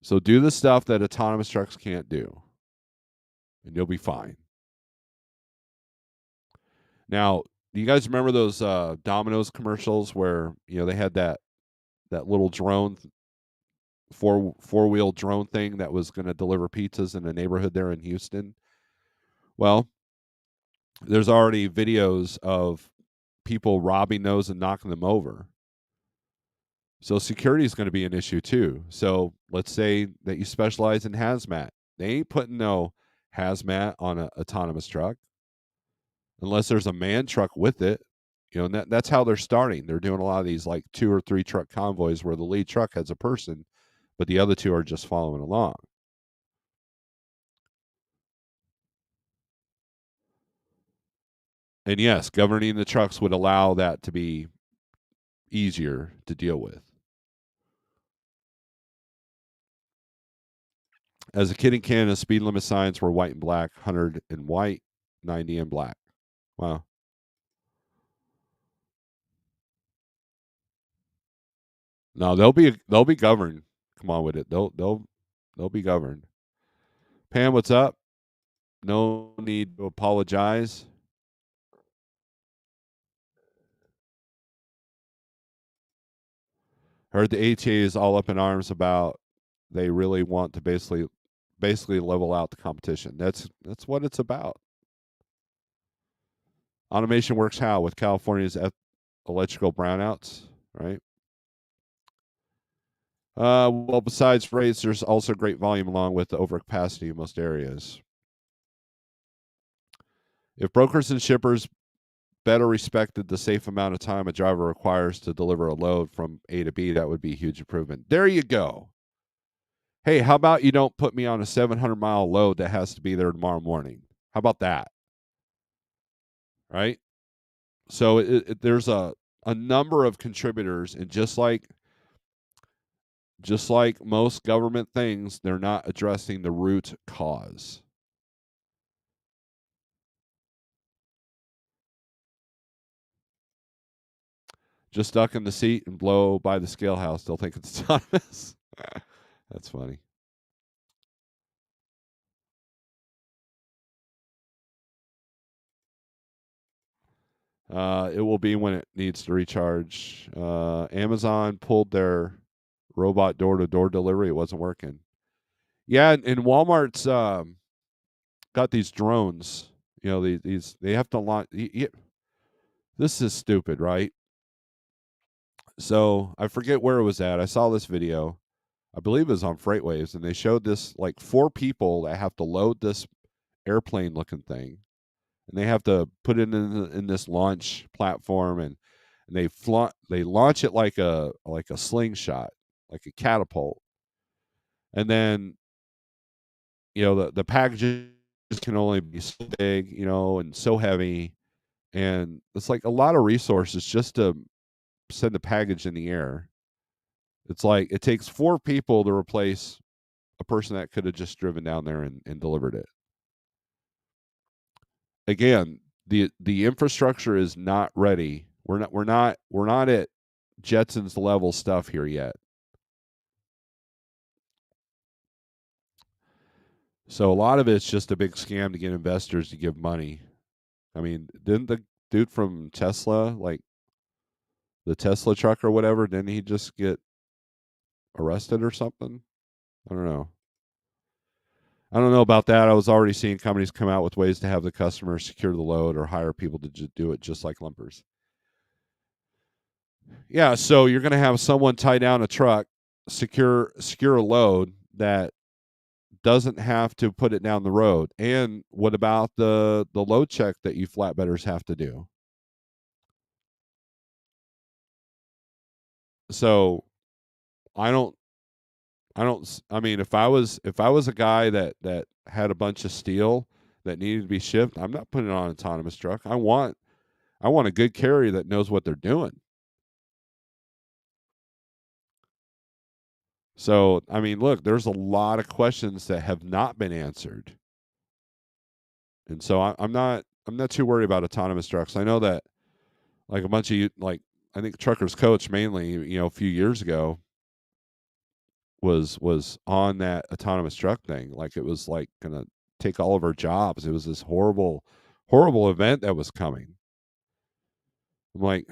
So do the stuff that autonomous trucks can't do, and you'll be fine. Now, do you guys remember those Domino's commercials where they had that little drone four-wheel drone thing that was going to deliver pizzas in a neighborhood there in Houston? Well, there's already videos of people robbing those and knocking them over. So security is going to be an issue too. So let's say that you specialize in hazmat. They ain't putting no hazmat on an autonomous truck unless there's a man truck with it. And that's how they're starting. They're doing a lot of these like 2 or 3 truck convoys where the lead truck has a person, but the other two are just following along. And yes, governing the trucks would allow that to be easier to deal with. As a kid in Canada, speed limit signs were white and black, 100 in white, 90 in black. Wow. No, they'll be governed. Come on with it. They'll be governed. Pam, what's up? No need to apologize. Heard the ATA is all up in arms about they really want to basically level out the competition. That's what it's about. Automation works how with California's electrical brownouts, right? Well, besides rates, there's also great volume along with the overcapacity in most areas. If brokers and shippers better respected the safe amount of time a driver requires to deliver a load from A to B, that would be a huge improvement. There you go. Hey, how about you don't put me on a 700-mile load that has to be there tomorrow morning? How about that? Right? So there's a number of contributors, and just like most government things, they're not addressing the root cause. Just stuck in the seat and blow by the scale house. They'll think it's autonomous. That's funny. It will be when it needs to recharge. Amazon pulled their robot door-to-door delivery. It wasn't working. Yeah, and Walmart's got these drones. You know, these they have to launch. This is stupid, right? So I forget where it was at. I saw this video. I believe it was on FreightWaves, and they showed this like four people that have to load this airplane-looking thing, and they have to put it in this launch platform, and they launch it like a slingshot, like a catapult, and then the packages can only be so big, and so heavy, and it's like a lot of resources just to send a package in the air. It's like it takes four people to replace a person that could have just driven down there and delivered it. Again, the infrastructure is not ready. We're not at Jetsons level stuff here yet. So a lot of it's just a big scam to get investors to give money. I mean, didn't the dude from Tesla, like the Tesla truck or whatever, didn't he just get arrested or something? I don't know. I don't know about that. I was already seeing companies come out with ways to have the customer secure the load or hire people to do it just like lumpers. Yeah, so you're going to have someone tie down a truck, secure a load that doesn't have to put it down the road. And what about the load check that you flatbedders have to do? So I don't I mean if I was a guy that had a bunch of steel that needed to be shipped, I'm not putting it on an autonomous truck. I want a good carrier that knows what they're doing. So, I mean, look, there's a lot of questions that have not been answered. And so I'm not too worried about autonomous trucks. I know that like a bunch of you like I think Truckers Coach mainly, a few years ago was on that autonomous truck thing. Like it was like gonna take all of our jobs. It was this horrible event that was coming. I'm like,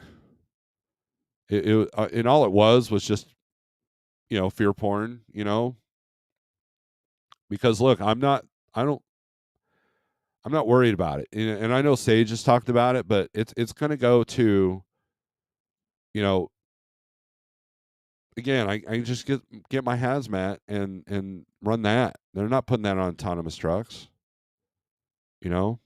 and all it was just fear porn. Because look, I don't I'm not worried about it, and I know Sage has talked about it, but it's going to go to you know again. I just get my hazmat and run that. They're not putting that on autonomous trucks. You know,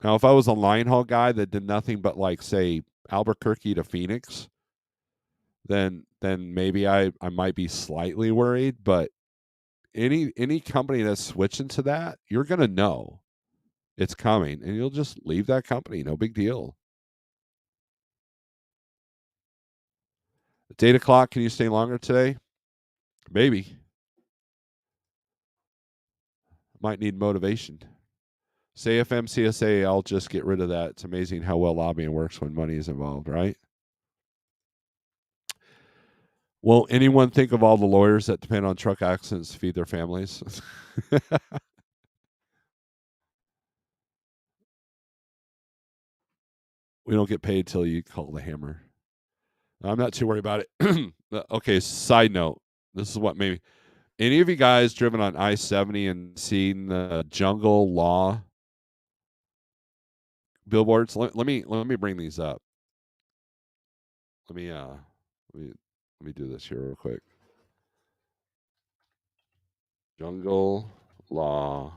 now if I was a line haul guy that did nothing but like say Albuquerque to Phoenix, then maybe I might be slightly worried. But any company that's switching to that, you're going to know it's coming, and you'll just leave that company. No big deal. It's 8 o'clock. Can you stay longer today? Maybe. Might need motivation. Say FMCSA, I'll just get rid of that. It's amazing how well lobbying works when money is involved, right? Will anyone think of all the lawyers that depend on truck accidents to feed their families? We don't get paid till you call the hammer. I'm not too worried about it. Okay, side note. This is what maybe any of you guys driven on I-70 and seen the jungle law billboards? Let me bring these up. Let me uh let me do this here real quick. Jungle Law,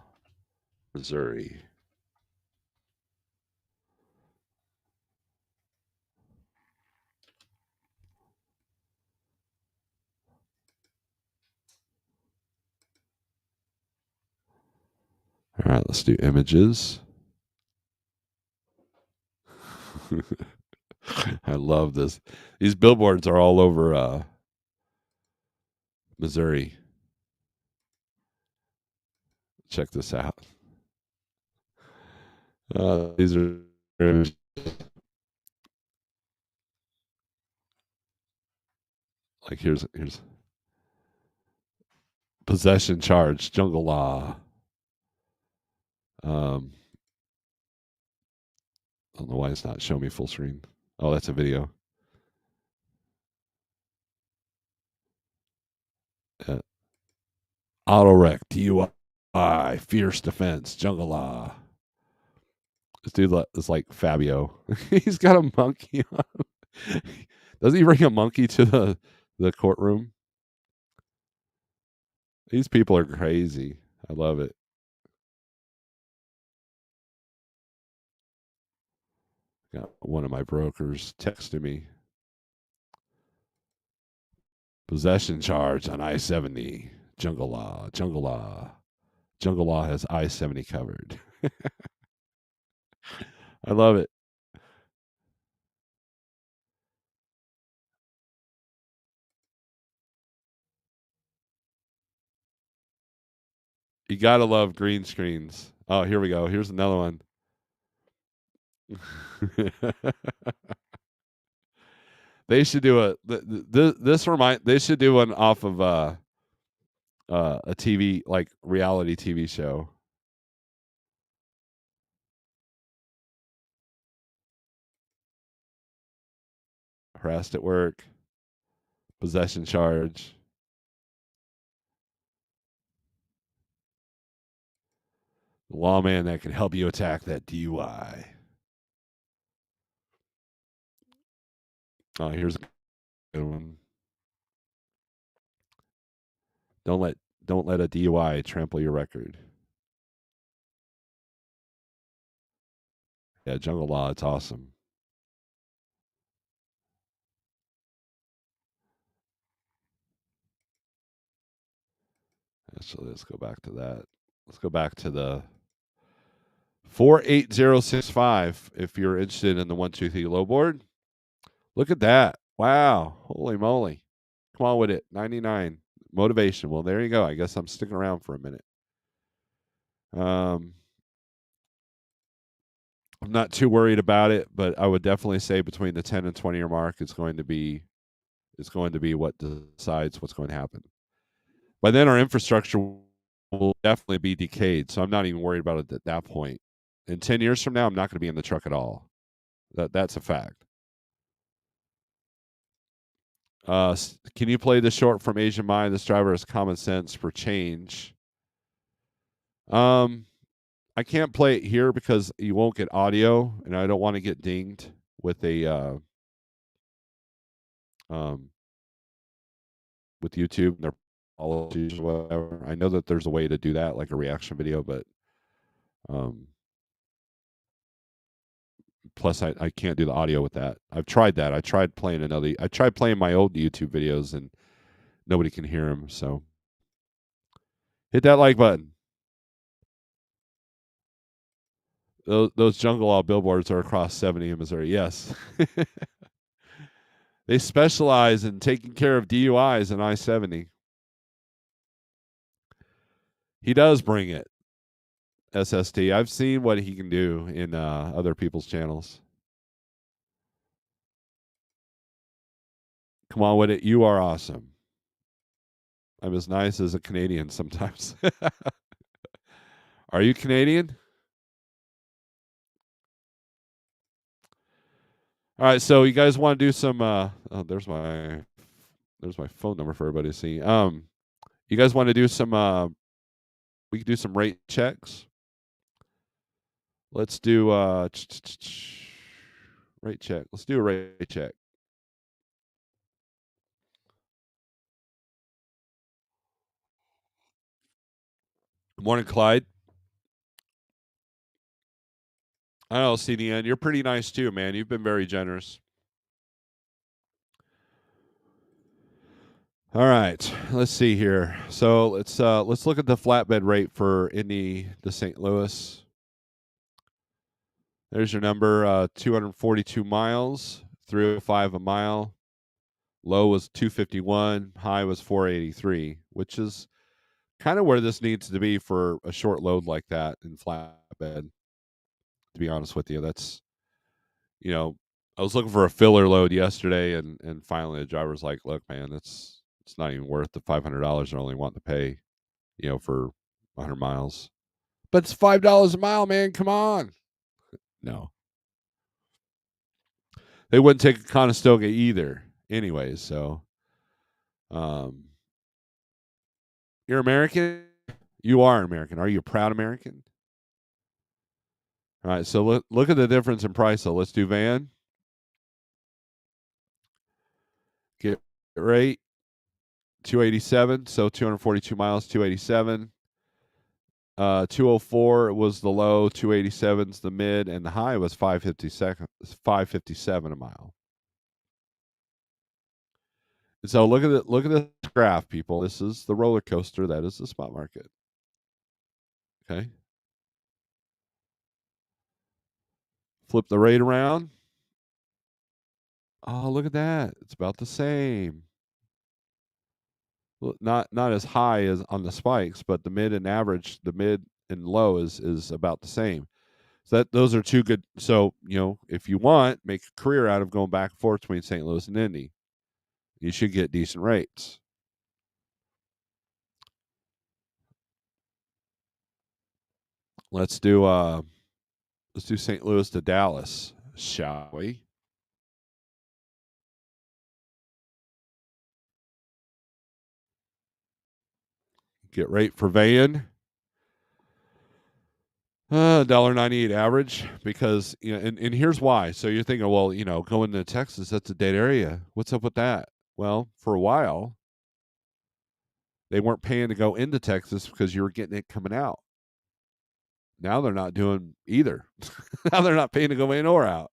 Missouri. All right, let's do images. I love this. These billboards are all over Missouri. Check this out. These are like here's possession charge, jungle law. I don't know why it's not showing me full screen. Oh, that's a video. Auto wreck, DUI, fierce defense, jungle law. This dude is like Fabio. He's got a monkey on. Does he bring a monkey to the courtroom? These people are crazy. I love it. Got one of my brokers texting me. Possession charge on I-70. Jungle law. Jungle law. Jungle law has I-70 covered. I love it. You gotta love green screens. Oh, here we go. Here's another one. They should do they should do one off of a TV, like reality TV show. Harassed at work, possession charge. The lawman that can help you attack that DUI. Oh, here's a good one. Don't let don't let a DUI trample your record. Yeah, jungle law, it's awesome. Actually, let's go back to that. Let's go back to the 48065 if you're interested in the 123 low board. Look at that. Wow. Holy moly. Come on with it. 99. Motivation. Well, there you go. I guess I'm sticking around for a minute. I'm not too worried about it, but I would definitely say between the 10 and 20 year mark, it's going to be what decides what's going to happen. By then, our infrastructure will definitely be decayed, so I'm not even worried about it at that point. In 10 years from now, I'm not going to be in the truck at all. That's a fact. Can you play the short from Asian Mind? This driver has common sense for change. I can't play it here because you won't get audio, and I don't want to get dinged with a with YouTube and their policies or whatever. I know that there's a way to do that, like a reaction video, but plus I can't do the audio with that. I've tried that. I tried playing my old YouTube videos, and nobody can hear them. So hit that like button. Those jungle law billboards are across 70 in Missouri. Yes. They specialize in taking care of DUIs in I-70. He does bring it. SST. I've seen what he can do in other people's channels. Come on with it. You are awesome. I'm as nice as a Canadian sometimes. Are you Canadian? All right, so you guys want to do some there's my phone number for everybody to see. You guys want to do some we can do some rate checks. Let's do rate check. Let's do a rate check. Good morning, Clyde. I know, CDN. You're pretty nice too, man. You've been very generous. All right, let's see here. So let's look at the flatbed rate for Indy to St. Louis. There's your number, 242 miles, 305 a mile. Low was 251, high was 483, which is kind of where this needs to be for a short load like that in flatbed. To be honest with you, that's I was looking for a filler load yesterday, and finally the driver's like, "Look, man, it's not even worth the $500 they're only wanting to pay, for 100 miles." But it's $5 a mile, man. Come on. No, they wouldn't take a Conestoga either, anyways. So, um, You're American? You are American. Are you a proud American? All right, so look at the difference in price. So let's do van. Get rate 287, so 242 miles, 287. 204 was the low, 287's the mid, and the high was 557 a mile. So look at this graph, people. This is the roller coaster that is the spot market. Okay. Flip the rate around. Oh, look at that. It's about the same. Not as high as on the spikes, but the mid and average, the mid and low is about the same. So those are two good. So if you want, make a career out of going back and forth between St. Louis and Indy. You should get decent rates. Let's do St. Louis to Dallas, shall we? Get rate for van. $1.98 average, because and here's why. So you're thinking, well, going to Texas, that's a dead area. What's up with that? Well, for a while, they weren't paying to go into Texas because you were getting it coming out. Now they're not doing either. Now they're not paying to go in or out.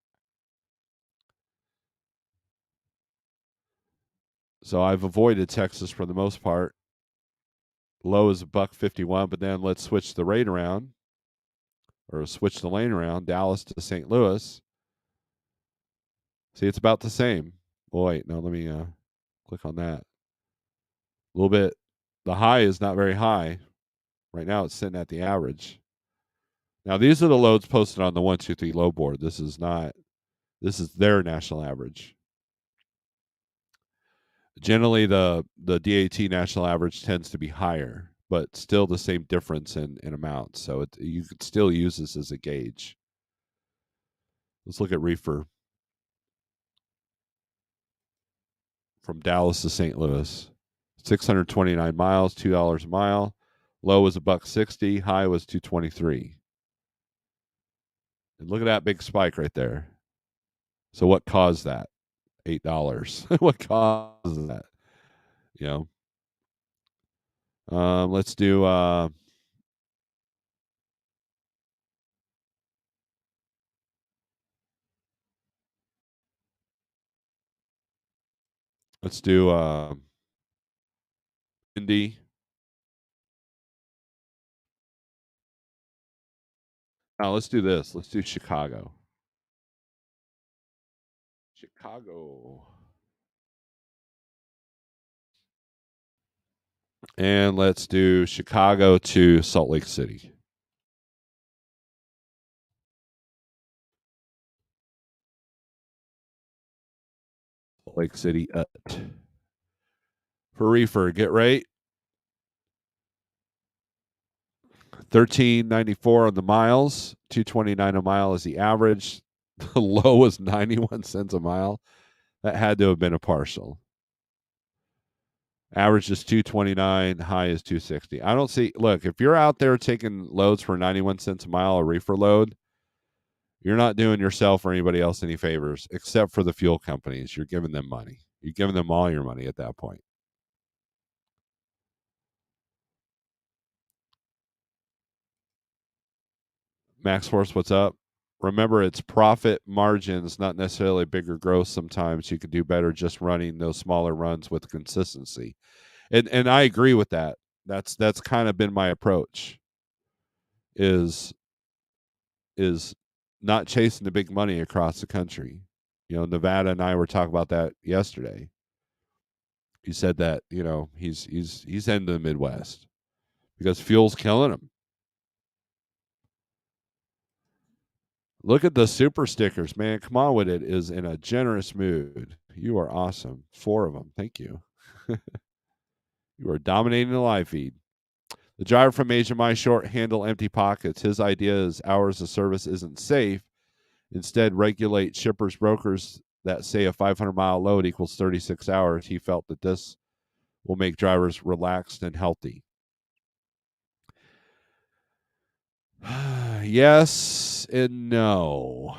So I've avoided Texas for the most part. Low is $1.51, but then let's switch the rate around, or switch the lane around. Dallas to St. Louis. See, it's about the same. Oh, wait, no, let me click on that. A little bit. The high is not very high. Right now, it's sitting at the average. Now, these are the loads posted on the 123 load board. This is not. This is their national average. Generally, the DAT national average tends to be higher, but still the same difference in amounts. So you could still use this as a gauge. Let's look at reefer from Dallas to St. Louis. 629 miles, $2 a mile. Low was $1.60. High was $2.23. And look at that big spike right there. So what caused that? $8. What caused that? Let's do Indy. Now let's do this. Let's do Chicago. Chicago. And let's do Chicago to Salt Lake City. Salt Lake City. For reefer, get right. 13.94 on the miles. 229 a mile is the average. The low was 91 cents a mile. That had to have been a partial. Average is 229, high is 260. I don't see. Look, if you're out there taking loads for 91 cents a mile, a reefer load, you're not doing yourself or anybody else any favors, except for the fuel companies. You're giving them money. You're giving them all your money at that point. Max Force, what's up? Remember, it's profit margins, not necessarily bigger growth. Sometimes you can do better just running those smaller runs with consistency. And I agree with that. That's kind of been my approach. Is not chasing the big money across the country. Nevada and I were talking about that yesterday. He said that he's heading to the Midwest because fuel's killing him. Look at the super stickers, man. Come on with it. Is in a generous mood. You are awesome. 4 of them. Thank you. You are dominating the live feed. The driver from Asia My Short handle empty pockets. His idea is hours of service isn't safe. Instead, regulate shippers, brokers that say a 500-mile load equals 36 hours. He felt that this will make drivers relaxed and healthy. Yes and no.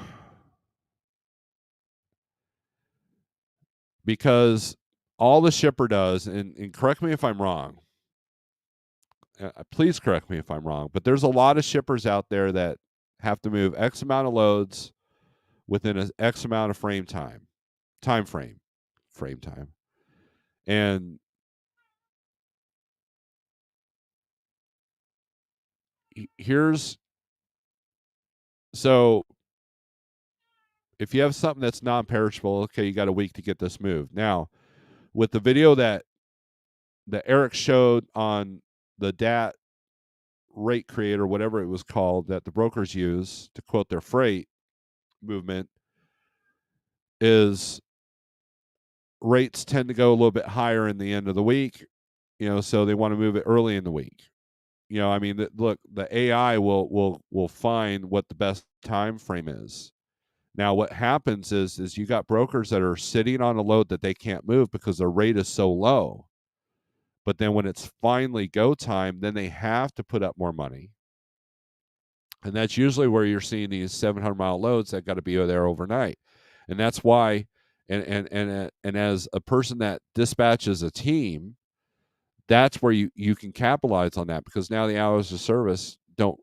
Because all the shipper does, and correct me if I'm wrong. Please correct me if I'm wrong, but there's a lot of shippers out there that have to move X amount of loads within an X amount of frame time. And here's so if you have something that's non-perishable, okay, you got a week to get this moved. Now, with the video that Eric showed on the DAT rate creator, whatever it was called, that the brokers use to quote their freight movement, is rates tend to go a little bit higher in the end of the week, so they want to move it early in the week. I mean, look, the AI will find what the best time frame is. Now, what happens is you got brokers that are sitting on a load that they can't move because their rate is so low. But then when it's finally go time, then they have to put up more money. And that's usually where you're seeing these 700-mile loads that got to be there overnight. And that's why, and as a person that dispatches a team, that's where you can capitalize on that, because now the hours of service don't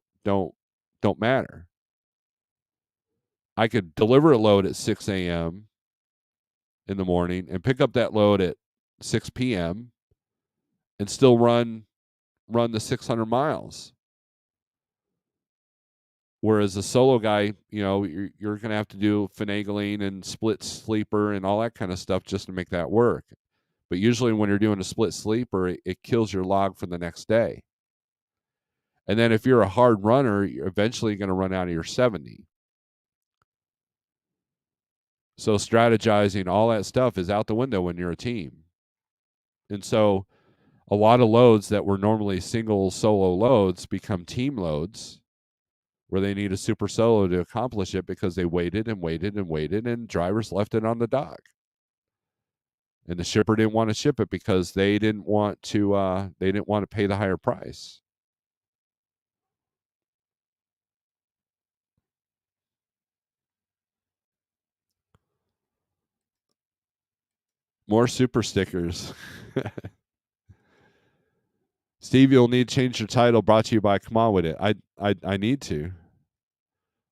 matter. I could deliver a load at 6 a.m. in the morning and pick up that load at 6 p.m. and still run the 600 miles. Whereas a solo guy, you're going to have to do finagling and split sleeper and all that kind of stuff just to make that work. But usually when you're doing a split sleeper, it kills your log for the next day. And then if you're a hard runner, you're eventually going to run out of your 70. So strategizing, all that stuff is out the window when you're a team. And so a lot of loads that were normally single solo loads become team loads, where they need a super solo to accomplish it because they waited and waited and waited, and drivers left it on the dock. And the shipper didn't want to ship it because they didn't want to pay the higher price. More super stickers. Steve, you'll need to change your title. Brought to you by Come On With It. I need to.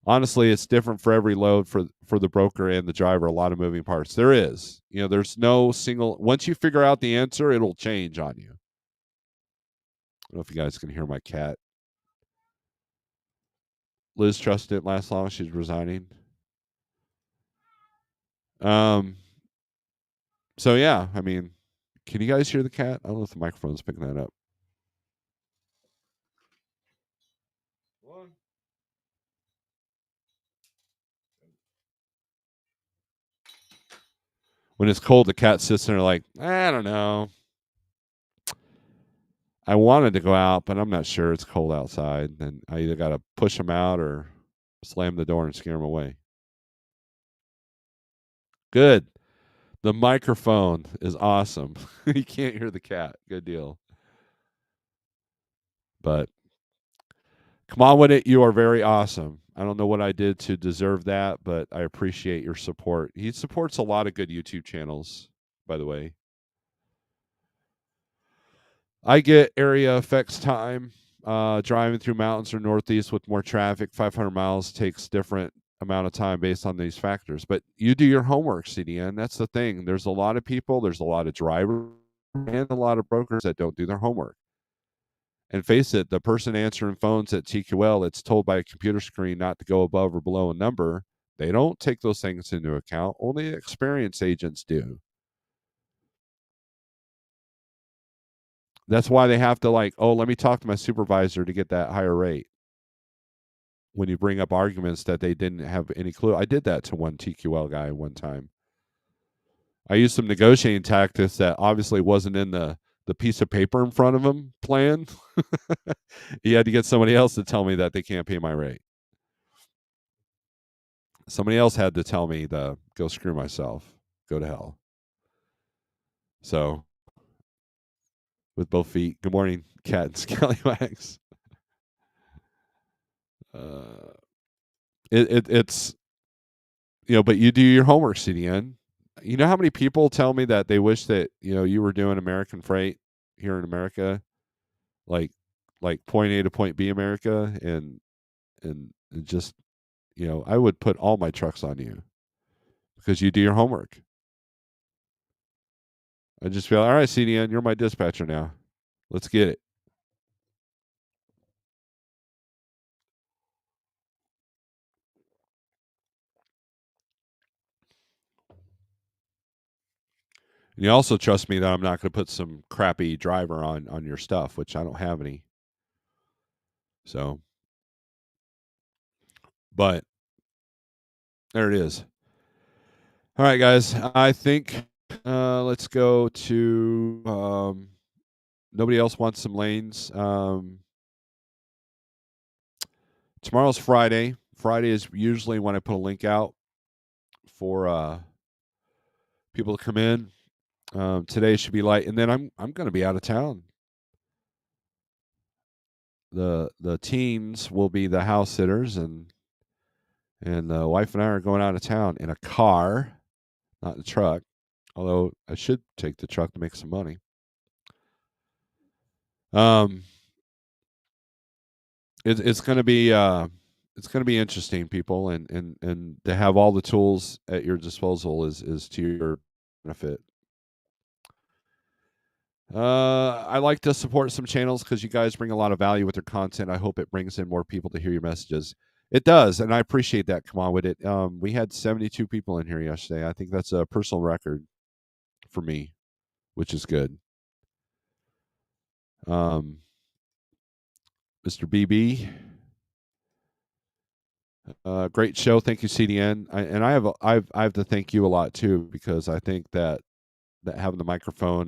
Honestly, it's different for every load for the broker and the driver. A lot of moving parts. There is. There's no single. Once you figure out the answer, it'll change on you. I don't know if you guys can hear my cat. Liz Trust didn't last long. She's resigning. So yeah, I mean, can you guys hear the cat? I don't know if the microphone's picking that up. When it's cold, the cat sits there like, I don't know. I wanted to go out, but I'm not sure. It's cold outside. Then I either got to push him out or slam the door and scare him away. Good. The microphone is awesome. You can't hear the cat. Good deal. But Come On With It. You are very awesome. I don't know what I did to deserve that, but I appreciate your support. He supports a lot of good YouTube channels, by the way. I get area effects time. Driving through mountains or northeast with more traffic, 500 miles takes different amount of time based on these factors. But you do your homework, CDN. That's the thing. There's a lot of people, there's a lot of drivers, and a lot of brokers that don't do their homework. And face it, the person answering phones at TQL that's told by a computer screen not to go above or below a number, they don't take those things into account. Only experienced agents do. That's why they have to let me talk to my supervisor to get that higher rate. When you bring up arguments that they didn't have any clue. I did that to one TQL guy one time. I used some negotiating tactics that obviously wasn't in the piece of paper in front of him plan. He had to get somebody else to tell me that they can't pay my rate. Somebody else had to tell me to go screw myself, go to hell. So, with both feet. Good morning, Cat and Scallywags. Uh, it's but you do your homework, CDN. You know how many people tell me that they wish that you were doing American freight here in America, like point A to point B America, and just I would put all my trucks on you because you do your homework. I just feel all right, CDN, you're my dispatcher now. Let's get it. And you also trust me that I'm not going to put some crappy driver on your stuff, which I don't have any. So, but there it is. All right, guys. I think let's go to nobody else wants some lanes. Tomorrow's Friday. Friday is usually when I put a link out for people to come in. Today should be light, and then I'm going to be out of town. The teens will be the house sitters, and the wife and I are going out of town in a car, not in a truck. Although I should take the truck to make some money. Um, it's going to be interesting, people, and to have all the tools at your disposal is to your benefit. I like to support some channels because you guys bring a lot of value with your content. I hope it brings in more people to hear your messages. It does, and I appreciate that. Come on with it. We had 72 people in here yesterday. I think that's a personal record for me, which is good. Mr. BB, great show. Thank you, CDN. I have to thank you a lot too because I think that having the microphone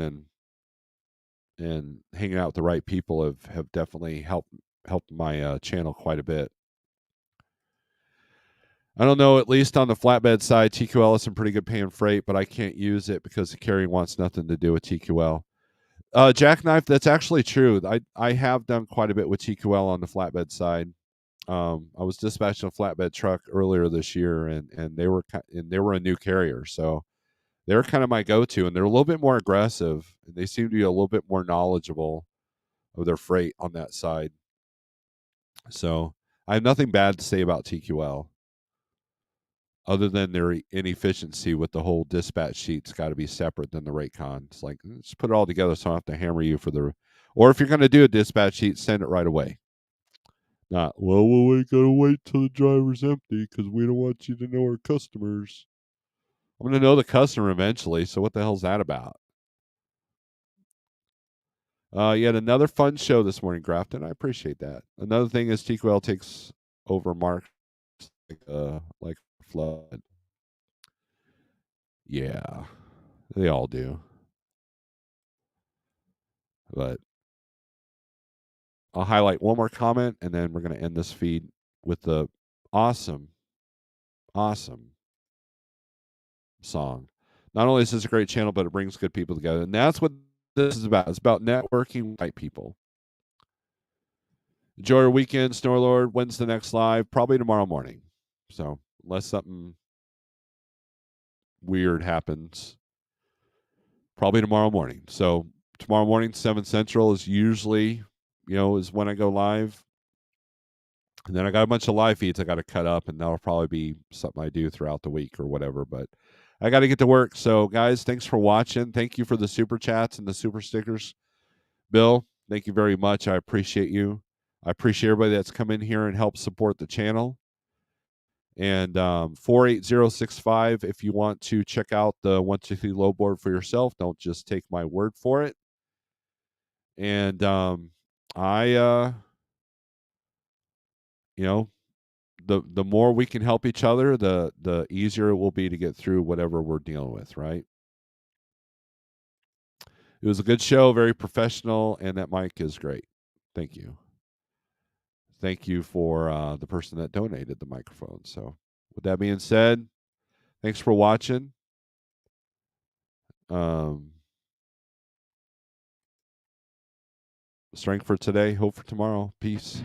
and hanging out with the right people have definitely helped my channel quite a bit. I don't know, at least on the flatbed side, TQL is some pretty good paying freight, but I can't use it because the carrier wants nothing to do with TQL. Jackknife, that's actually true. I have done quite a bit with TQL on the flatbed side. I was dispatching a flatbed truck earlier this year, and they were a new carrier, so they're kind of my go-to, and they're a little bit more aggressive. And they seem to be a little bit more knowledgeable of their freight on that side. So I have nothing bad to say about TQL, other than their inefficiency with the whole dispatch sheet's got to be separate than the rate con. It's like, let's put it all together so I don't have to hammer you for the. Or if you're going to do a dispatch sheet, send it right away. Not, well, we gotta wait till the driver's empty because we don't want you to know our customers. I'm going to know the customer eventually, so what the hell's that about? Yet another fun show this morning, Grafton. I appreciate that. Another thing is TQL takes over Mark like flood. Yeah, they all do. But I'll highlight one more comment, and then we're going to end this feed with the awesome, awesome song. Not only is this a great channel, but it brings good people together. And that's what this is about. It's about networking with white people. Enjoy your weekend, Snorelord. When's the next live? Probably tomorrow morning. So, unless something weird happens, probably tomorrow morning. So, tomorrow morning, 7 Central is usually, is when I go live. And then I got a bunch of live feeds I got to cut up, and that'll probably be something I do throughout the week or whatever. But I got to get to work. So, guys, thanks for watching. Thank you for the super chats and the super stickers. Bill, thank you very much. I appreciate you. I appreciate everybody that's come in here and helped support the channel. And 48065, if you want to check out the 123 low board for yourself, don't just take my word for it. And the more we can help each other, the easier it will be to get through whatever we're dealing with, right? It was a good show, very professional, and that mic is great. Thank you. Thank you for the person that donated the microphone. So, with that being said, thanks for watching. Strength for today, hope for tomorrow. Peace.